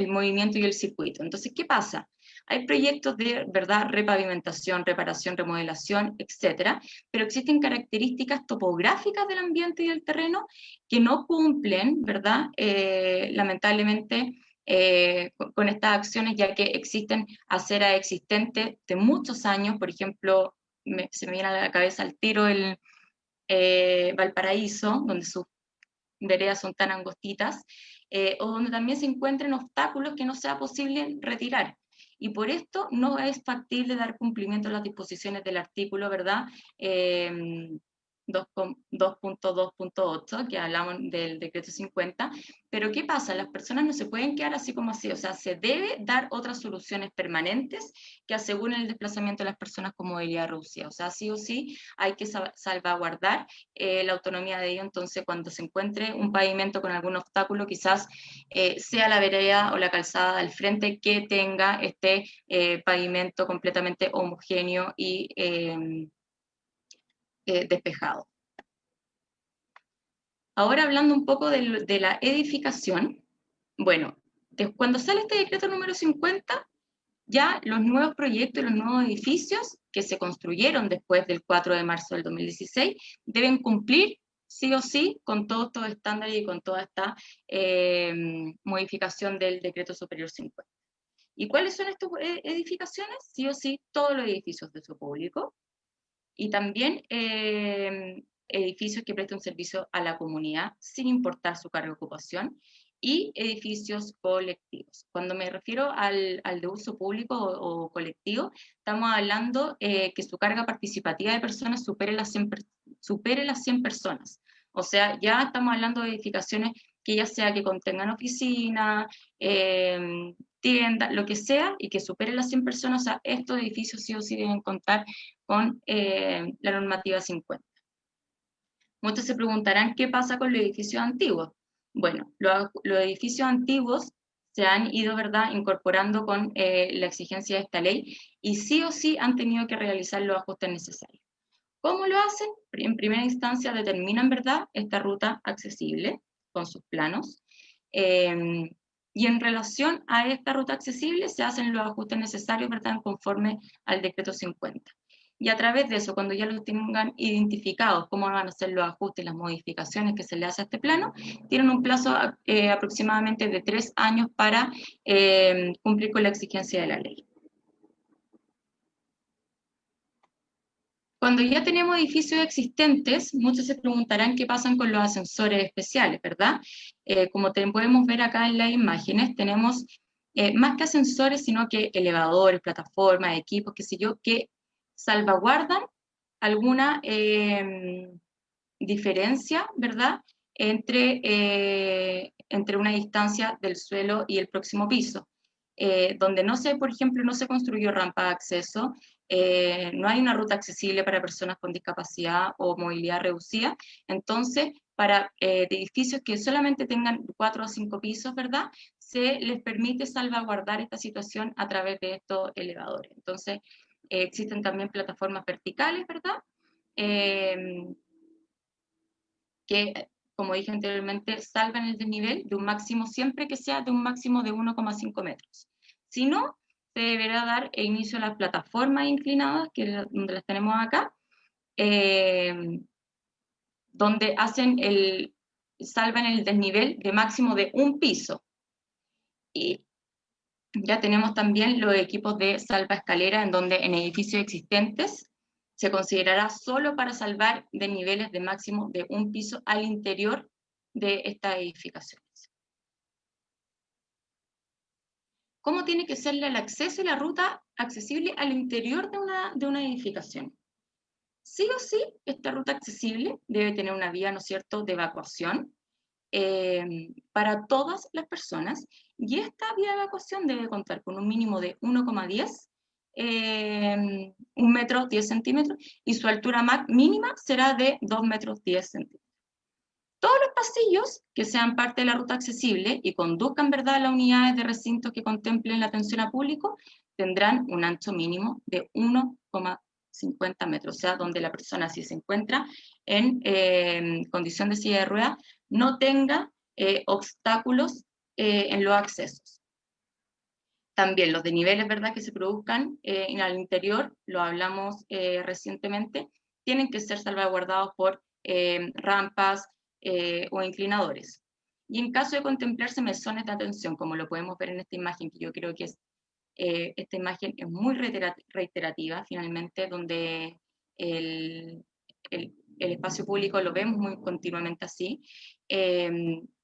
movimiento y el circuito. Entonces, ¿qué pasa? Hay proyectos de, ¿verdad?, repavimentación, reparación, remodelación, etcétera, pero existen características topográficas del ambiente y del terreno que no cumplen, ¿verdad?, lamentablemente, con estas acciones, ya que existen aceras existentes de muchos años. Por ejemplo, se me viene a la cabeza al tiro el Valparaíso, donde veredas son tan angostitas, o donde también se encuentren obstáculos que no sea posible retirar. Y por esto no es factible dar cumplimiento a las disposiciones del artículo, ¿verdad? 2.2.8, que hablamos del decreto 50, pero ¿qué pasa? Las personas no se pueden quedar así como así, o sea, se debe dar otras soluciones permanentes que aseguren el desplazamiento de las personas con movilidad reducida, o sea, sí o sí hay que salvaguardar la autonomía de ellos. Entonces cuando se encuentre un pavimento con algún obstáculo, quizás sea la vereda o la calzada del frente que tenga este pavimento completamente homogéneo y despejado. Ahora hablando un poco de la edificación, bueno, cuando sale este decreto número 50, ya los nuevos proyectos y los nuevos edificios que se construyeron después del 4 de marzo del 2016 deben cumplir sí o sí con todos estos estándares y con toda esta modificación del decreto superior 50. ¿Y cuáles son estas edificaciones? Sí o sí, todos los edificios de uso público, y también edificios que presten un servicio a la comunidad sin importar su carga de ocupación, y edificios colectivos. Cuando me refiero al de uso público o colectivo, estamos hablando que su carga participativa de personas supere las 100 personas. O sea, ya estamos hablando de edificaciones que ya sea que contengan oficinas, tiendas, lo que sea, y que supere las 100 personas. O sea, estos edificios sí o sí deben contar con la normativa 50. Muchos se preguntarán qué pasa con los edificios antiguos. Bueno, los edificios antiguos se han ido, ¿verdad?, incorporando con la exigencia de esta ley, y sí o sí han tenido que realizar los ajustes necesarios. ¿Cómo lo hacen? En primera instancia determinan, ¿verdad?, esta ruta accesible con sus planos, y en relación a esta ruta accesible se hacen los ajustes necesarios, ¿verdad?, conforme al decreto 50. Y a través de eso, cuando ya los tengan identificados cómo van a ser los ajustes y las modificaciones que se le hace a este plano, tienen un plazo aproximadamente de 3 años para cumplir con la exigencia de la ley. Cuando ya tenemos edificios existentes, muchos se preguntarán qué pasan con los ascensores especiales, ¿verdad? Como podemos ver acá en las imágenes, tenemos más que ascensores, sino que elevadores, plataformas, equipos, qué sé yo, que salvaguardan alguna diferencia, ¿verdad?, entre una distancia del suelo y el próximo piso. Donde por ejemplo, no se construyó rampa de acceso, no hay una ruta accesible para personas con discapacidad o movilidad reducida. Entonces, para edificios que solamente tengan 4 o 5 pisos, ¿verdad?, se les permite salvaguardar esta situación a través de estos elevadores. Entonces, existen también plataformas verticales, ¿verdad?, que, como dije anteriormente, salvan el desnivel de un máximo, siempre que sea de un máximo de 1,5 metros. Si no, se deberá dar inicio a las plataformas inclinadas, donde las tenemos acá, donde salvan el desnivel de máximo de un piso. Y ya tenemos también los equipos de salva escalera, en donde en edificios existentes se considerará solo para salvar desniveles de máximo de un piso al interior de estas edificaciones. ¿Cómo tiene que ser el acceso y la ruta accesible al interior de una edificación? Sí o sí, esta ruta accesible debe tener una vía, ¿no es cierto?, de evacuación para todas las personas, y esta vía de evacuación debe contar con un mínimo de 1,10, 1 metro 10 centímetros, y su altura mínima será de 2 metros 10 centímetros. Todos los pasillos que sean parte de la ruta accesible y conduzcan, ¿verdad?, a las unidades de recintos que contemplen la atención a público, tendrán un ancho mínimo de 1,50 metros, o sea, donde la persona, si se encuentra en condición de silla de ruedas, no tenga obstáculos en los accesos. También los desniveles, ¿verdad?, que se produzcan al interior, lo hablamos recientemente, tienen que ser salvaguardados por rampas o inclinadores. Y en caso de contemplarse mesones de atención, como lo podemos ver en esta imagen, que yo creo que esta imagen es muy reiterativa, finalmente, donde el el espacio público lo vemos muy continuamente así,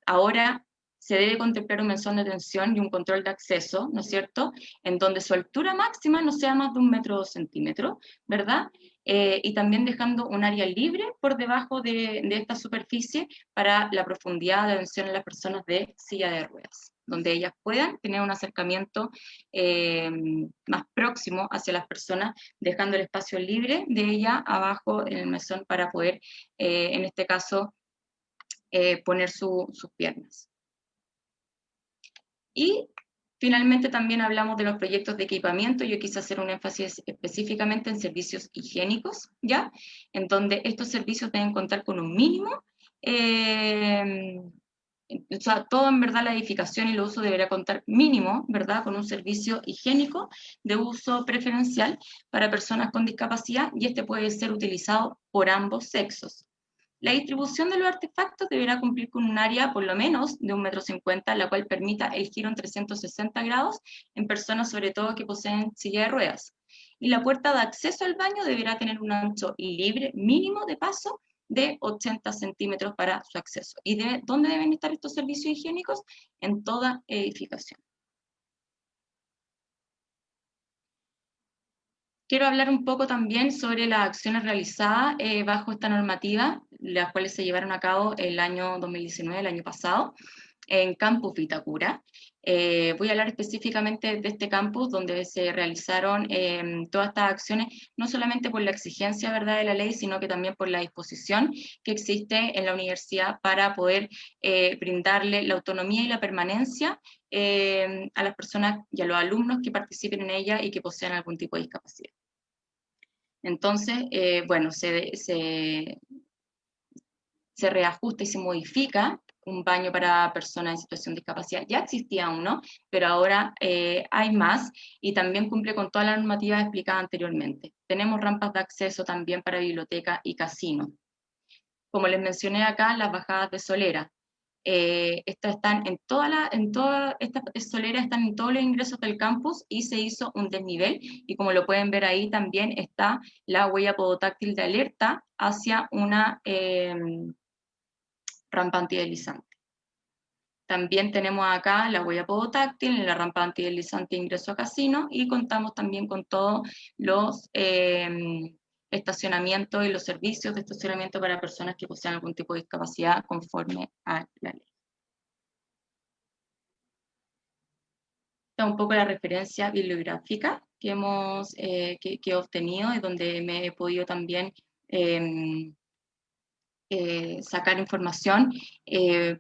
ahora se debe contemplar un mesón de tensión y un control de acceso, ¿no es cierto?, en donde su altura máxima no sea más de 1 metro 2 centímetros, ¿verdad? Y también dejando un área libre por debajo de esta superficie para la profundidad de atención en las personas de silla de ruedas, donde ellas puedan tener un acercamiento más próximo hacia las personas, dejando el espacio libre de ella abajo en el mesón para poder, en este caso, poner sus piernas. Y finalmente también hablamos de los proyectos de equipamiento. Yo quise hacer un énfasis específicamente en servicios higiénicos, ¿ya? En donde estos servicios deben contar con un mínimo, o sea, todo en verdad la edificación y el uso deberá contar mínimo, ¿verdad?, con un servicio higiénico de uso preferencial para personas con discapacidad, y este puede ser utilizado por ambos sexos. La distribución de los artefactos deberá cumplir con un área por lo menos de 1,50 m, la cual permita el giro en 360 grados en personas sobre todo que poseen silla de ruedas. Y la puerta de acceso al baño deberá tener un ancho libre mínimo de paso de 80 centímetros para su acceso. ¿Y dónde deben estar estos servicios higiénicos? En toda edificación. Quiero hablar un poco también sobre las acciones realizadas bajo esta normativa, las cuales se llevaron a cabo el año 2019, el año pasado, en Campus Vitacura. Voy a hablar específicamente de este campus donde se realizaron todas estas acciones, no solamente por la exigencia, ¿verdad?, de la ley, sino que también por la disposición que existe en la universidad para poder brindarle la autonomía y la permanencia a las personas y a los alumnos que participen en ella y que posean algún tipo de discapacidad. Entonces, bueno, se reajusta y se modifica un baño para personas en situación de discapacidad. Ya existía uno, pero ahora hay más, y también cumple con toda la normativa explicada anteriormente. Tenemos rampas de acceso también para biblioteca y casino. Como les mencioné acá, las bajadas de solera. Estas están estas soleras están en todos los ingresos del campus, y se hizo un desnivel, y como lo pueden ver ahí también está la huella podotáctil de alerta hacia una rampa antideslizante. También tenemos acá la huella podotáctil en la rampa antideslizante de ingreso a casino, y contamos también con todos los estacionamientos y los servicios de estacionamiento para personas que posean algún tipo de discapacidad conforme a la ley. Esta es un poco la referencia bibliográfica que he obtenido, y donde me he podido también sacar información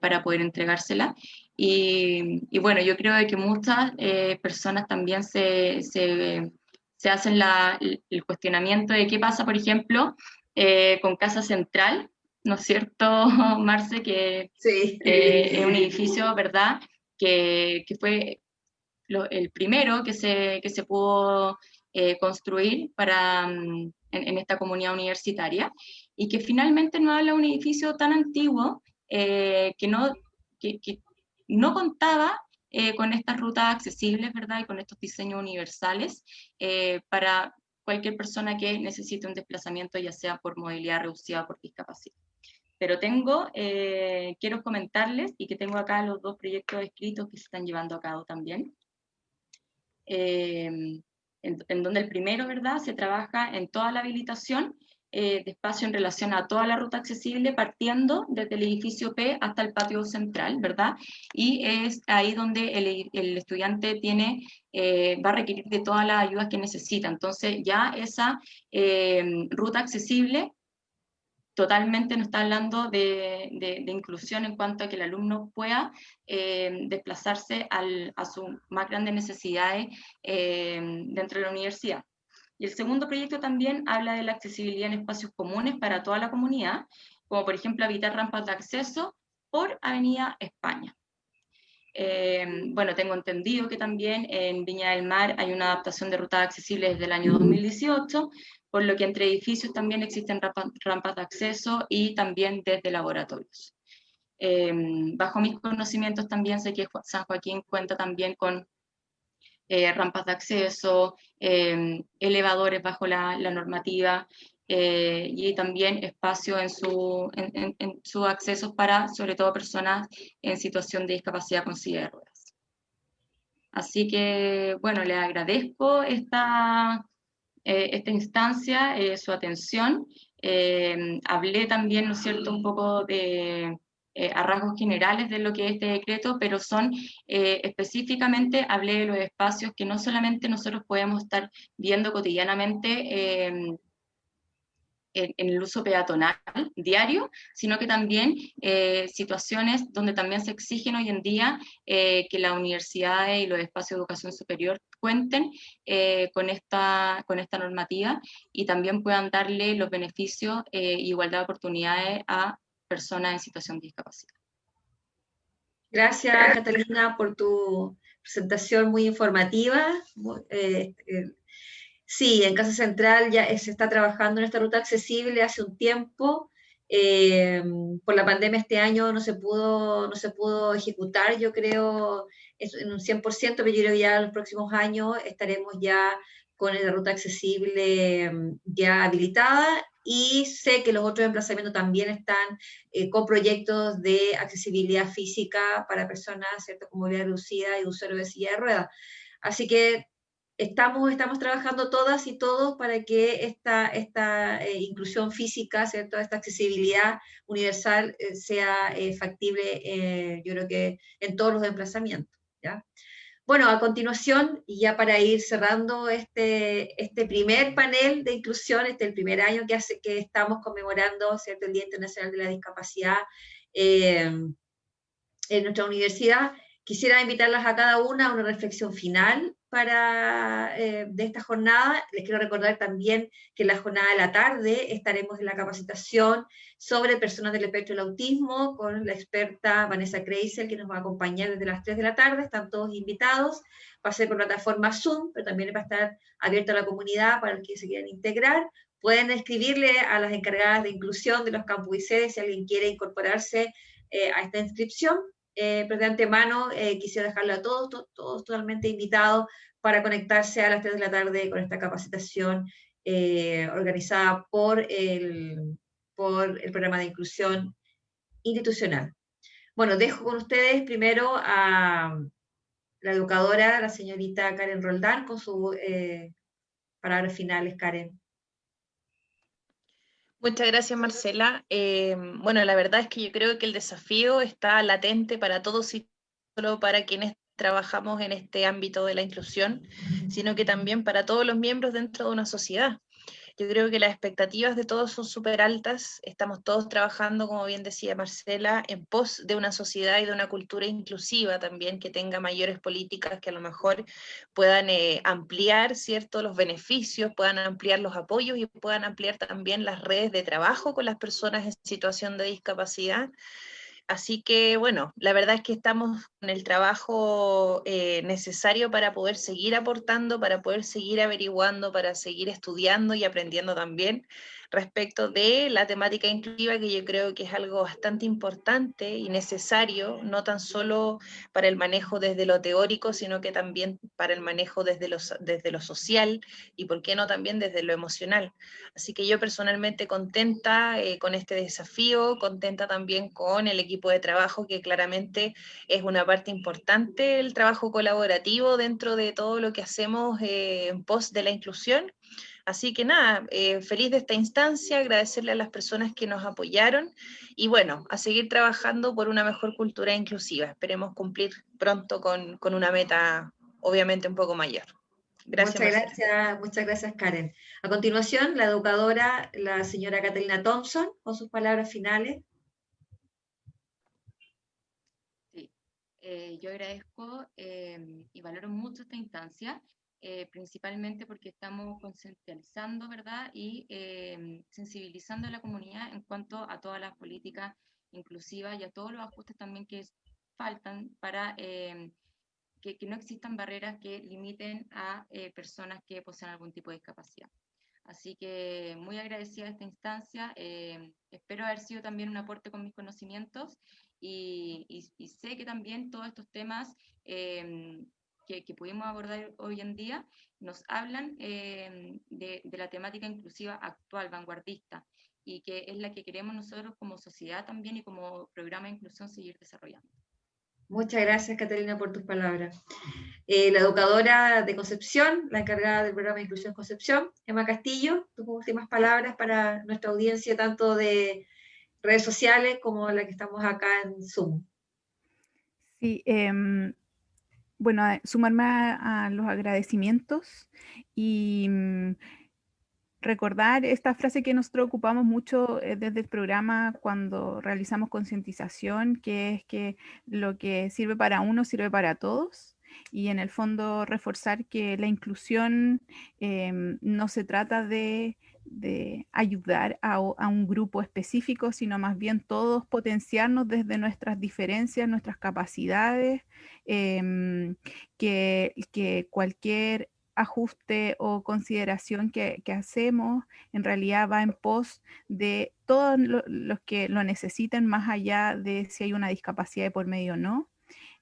para poder entregársela. Y bueno, yo creo que muchas personas también se hacen el cuestionamiento de qué pasa, por ejemplo, con Casa Central, ¿no es cierto, Marce? Que Sí. es un edificio, ¿verdad?, que fue el primero que se pudo construir en esta comunidad universitaria, y que finalmente nos habla de un edificio tan antiguo que no contaba con estas rutas accesibles, ¿verdad?, y con estos diseños universales para cualquier persona que necesite un desplazamiento, ya sea por movilidad reducida o por discapacidad. Pero quiero comentarles, y que tengo acá los 2 proyectos escritos que se están llevando a cabo también, en donde el primero, ¿verdad?, se trabaja en toda la habilitación de espacio en relación a toda la ruta accesible, partiendo desde el edificio P hasta el patio central, ¿verdad? Y es ahí donde el estudiante va a requerir de todas las ayudas que necesita. Entonces ya esa ruta accesible totalmente nos está hablando de inclusión en cuanto a que el alumno pueda desplazarse a sus más grandes necesidades dentro de la universidad. Y el segundo proyecto también habla de la accesibilidad en espacios comunes para toda la comunidad, como por ejemplo habilitar rampas de acceso por Avenida España. Bueno, tengo entendido que también en Viña del Mar hay una adaptación de rutas accesibles desde el año 2018, por lo que entre edificios también existen rampas de acceso, y también desde laboratorios. Bajo mis conocimientos también sé que San Joaquín cuenta también con rampas de acceso, elevadores bajo la normativa, y también espacio en sus accesos para, sobre todo, personas en situación de discapacidad con silla de ruedas. Así que, bueno, les agradezco esta instancia, su atención. Hablé también, ¿no es cierto?, un poco de a rasgos generales de lo que es este decreto, pero son específicamente, hablé de los espacios que no solamente nosotros podemos estar viendo cotidianamente en el uso peatonal diario, sino que también situaciones donde también se exigen hoy en día que las universidades y los espacios de educación superior cuenten con esta normativa y también puedan darle los beneficios e igualdad de oportunidades a personas en situación de discapacidad. Gracias, Catalina, por tu presentación muy informativa. Sí, en Casa Central ya se está trabajando en esta ruta accesible hace un tiempo. Por la pandemia este año no se pudo ejecutar, yo creo, en un 100%, pero yo creo que ya en los próximos años estaremos ya con la ruta accesible ya habilitada, y sé que los otros emplazamientos también están con proyectos de accesibilidad física para personas, ¿cierto?, con movilidad reducida y usuarios de silla de ruedas. Así que estamos trabajando todas y todos para que esta inclusión física, ¿cierto?, esta accesibilidad universal sea factible, yo creo que en todos los emplazamientos, ¿ya? Bueno, a continuación, y ya para ir cerrando este primer panel de inclusión, el primer año que estamos conmemorando, ¿cierto?, el Día Internacional de la Discapacidad en nuestra universidad, quisiera invitarlas a cada una a una reflexión final de esta jornada. Les quiero recordar también que en la jornada de la tarde estaremos en la capacitación sobre personas del espectro del autismo con la experta Vanessa Kreisel, que nos va a acompañar desde las 3 de la tarde. Están todos invitados. Va a ser por plataforma Zoom, pero también va a estar abierto a la comunidad para los que se quieran integrar. Pueden escribirle a las encargadas de inclusión de los campus y sedes si alguien quiere incorporarse a esta inscripción. Pero de antemano quisiera dejarlo a todos totalmente invitados para conectarse a las 3 de la tarde con esta capacitación organizada por el programa de inclusión institucional. Bueno, dejo con ustedes primero a la educadora, la señorita Karen Roldán, con sus palabras finales. Karen. Muchas gracias, Marcela. Bueno, la verdad es que yo creo que el desafío está latente para todos y solo para quienes trabajamos en este ámbito de la inclusión, sino que también para todos los miembros dentro de una sociedad. Yo creo que las expectativas de todos son súper altas, estamos todos trabajando, como bien decía Marcela, en pos de una sociedad y de una cultura inclusiva también, que tenga mayores políticas que a lo mejor puedan ampliar, ¿cierto?, los beneficios, puedan ampliar los apoyos y puedan ampliar también las redes de trabajo con las personas en situación de discapacidad. Así que, bueno, la verdad es que estamos con el trabajo necesario para poder seguir aportando, para poder seguir averiguando, para seguir estudiando y aprendiendo también respecto de la temática inclusiva, que yo creo que es algo bastante importante y necesario, no tan solo para el manejo desde lo teórico, sino que también para el manejo desde lo social y, por qué no, también desde lo emocional. Así que yo personalmente contenta con este desafío, contenta también con el equipo de trabajo, que claramente es una parte importante, el trabajo colaborativo dentro de todo lo que hacemos en pos de la inclusión. Así que nada, feliz de esta instancia, agradecerle a las personas que nos apoyaron y bueno, a seguir trabajando por una mejor cultura inclusiva. Esperemos cumplir pronto con una meta obviamente un poco mayor. Gracias, Muchas gracias, Karen. A continuación, la educadora, la señora Catalina Thompson, con sus palabras finales. Sí, yo agradezco y valoro mucho esta instancia, principalmente porque estamos concientizando, ¿verdad?, y sensibilizando a la comunidad en cuanto a todas las políticas inclusivas y a todos los ajustes también que faltan para que no existan barreras que limiten a personas que poseen algún tipo de discapacidad. Así que muy agradecida de esta instancia, espero haber sido también un aporte con mis conocimientos y sé que también todos estos temas que pudimos abordar hoy en día nos hablan de la temática inclusiva actual, vanguardista, y que es la que queremos nosotros como sociedad también y como programa de inclusión seguir desarrollando. Muchas gracias, Catalina, por tus palabras. La educadora de Concepción, la encargada del programa de Inclusión Concepción, Emma Castillo, tus últimas palabras para nuestra audiencia, tanto de redes sociales como la que estamos acá en Zoom. Sí, bueno, sumarme a los agradecimientos y recordar esta frase que nosotros ocupamos mucho desde el programa cuando realizamos concientización, que es que lo que sirve para uno sirve para todos. Y en el fondo reforzar que la inclusión no se trata de ayudar a un grupo específico, sino más bien todos potenciarnos desde nuestras diferencias, nuestras capacidades, que cualquier ajuste o consideración que hacemos en realidad va en pos de todos los que lo necesiten, más allá de si hay una discapacidad de por medio o no.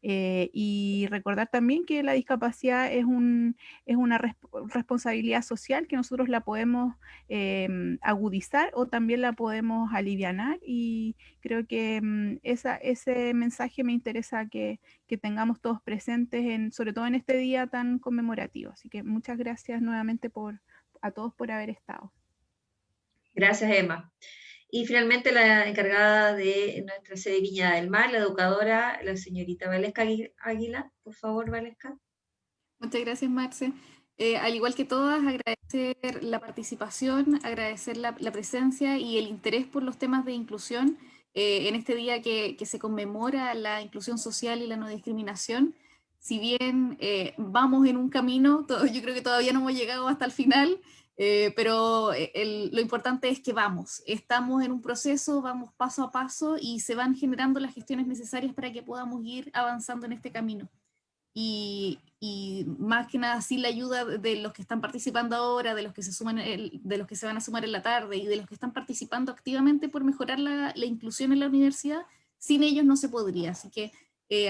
Y recordar también que la discapacidad es una responsabilidad social que nosotros la podemos agudizar o también la podemos alivianar, y creo que ese mensaje me interesa que tengamos todos presentes, sobre todo en este día tan conmemorativo. Así que muchas gracias nuevamente a todos por haber estado. Gracias, Emma. Y finalmente la encargada de nuestra sede Viña del Mar, la educadora, la señorita Valesca Águila. Por favor, Valesca. Muchas gracias, Marce. Al igual que todas, agradecer la participación, agradecer la presencia y el interés por los temas de inclusión en este día que se conmemora la inclusión social y la no discriminación. Si bien vamos en un camino, yo creo que todavía no hemos llegado hasta el final, pero lo importante es que estamos en un proceso, vamos paso a paso y se van generando las gestiones necesarias para que podamos ir avanzando en este camino. Y más que nada sin la ayuda de los que están participando ahora, de los que de los que se van a sumar en la tarde y de los que están participando activamente por mejorar la inclusión en la universidad, sin ellos no se podría. Así que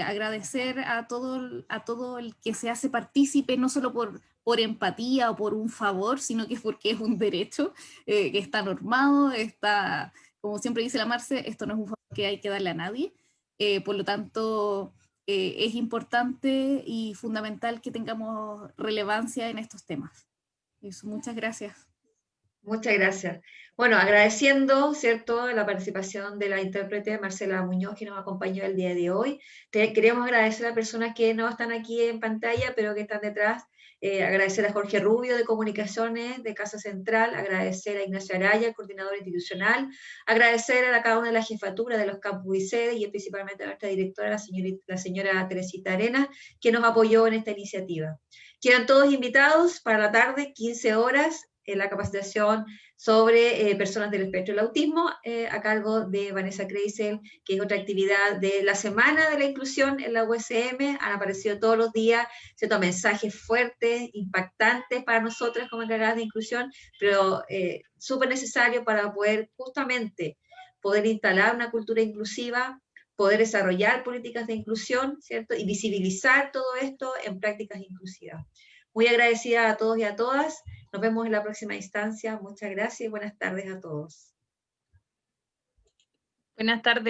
agradecer a todo el que se hace partícipe, no solo por empatía o por un favor, sino que es porque es un derecho que está normado, como siempre dice la Marce, esto no es un favor que hay que darle a nadie. Por lo tanto, es importante y fundamental que tengamos relevancia en estos temas. Eso, muchas gracias. Muchas gracias. Bueno, agradeciendo, ¿cierto?, la participación de la intérprete Marcela Muñoz, que nos acompañó el día de hoy. Queremos agradecer a personas que no están aquí en pantalla, pero que están detrás. Agradecer a Jorge Rubio de Comunicaciones de Casa Central, agradecer a Ignacio Araya, el coordinador institucional, agradecer a cada una de las jefaturas de los campus y sedes, y principalmente a nuestra directora, la señora Teresita Arenas, que nos apoyó en esta iniciativa. Quedan todos invitados para la tarde, 15 horas, en la capacitación sobre personas del espectro del autismo, a cargo de Vanessa Kreisel, que es otra actividad de la Semana de la Inclusión en la USM. Han aparecido todos los días, ¿cierto?, mensajes fuertes, impactantes para nosotras como encargadas de inclusión, pero súper necesario para poder justamente poder instalar una cultura inclusiva, poder desarrollar políticas de inclusión, ¿cierto?, y visibilizar todo esto en prácticas inclusivas. Muy agradecida a todos y a todas. Nos vemos en la próxima instancia. Muchas gracias y buenas tardes a todos. Buenas tardes.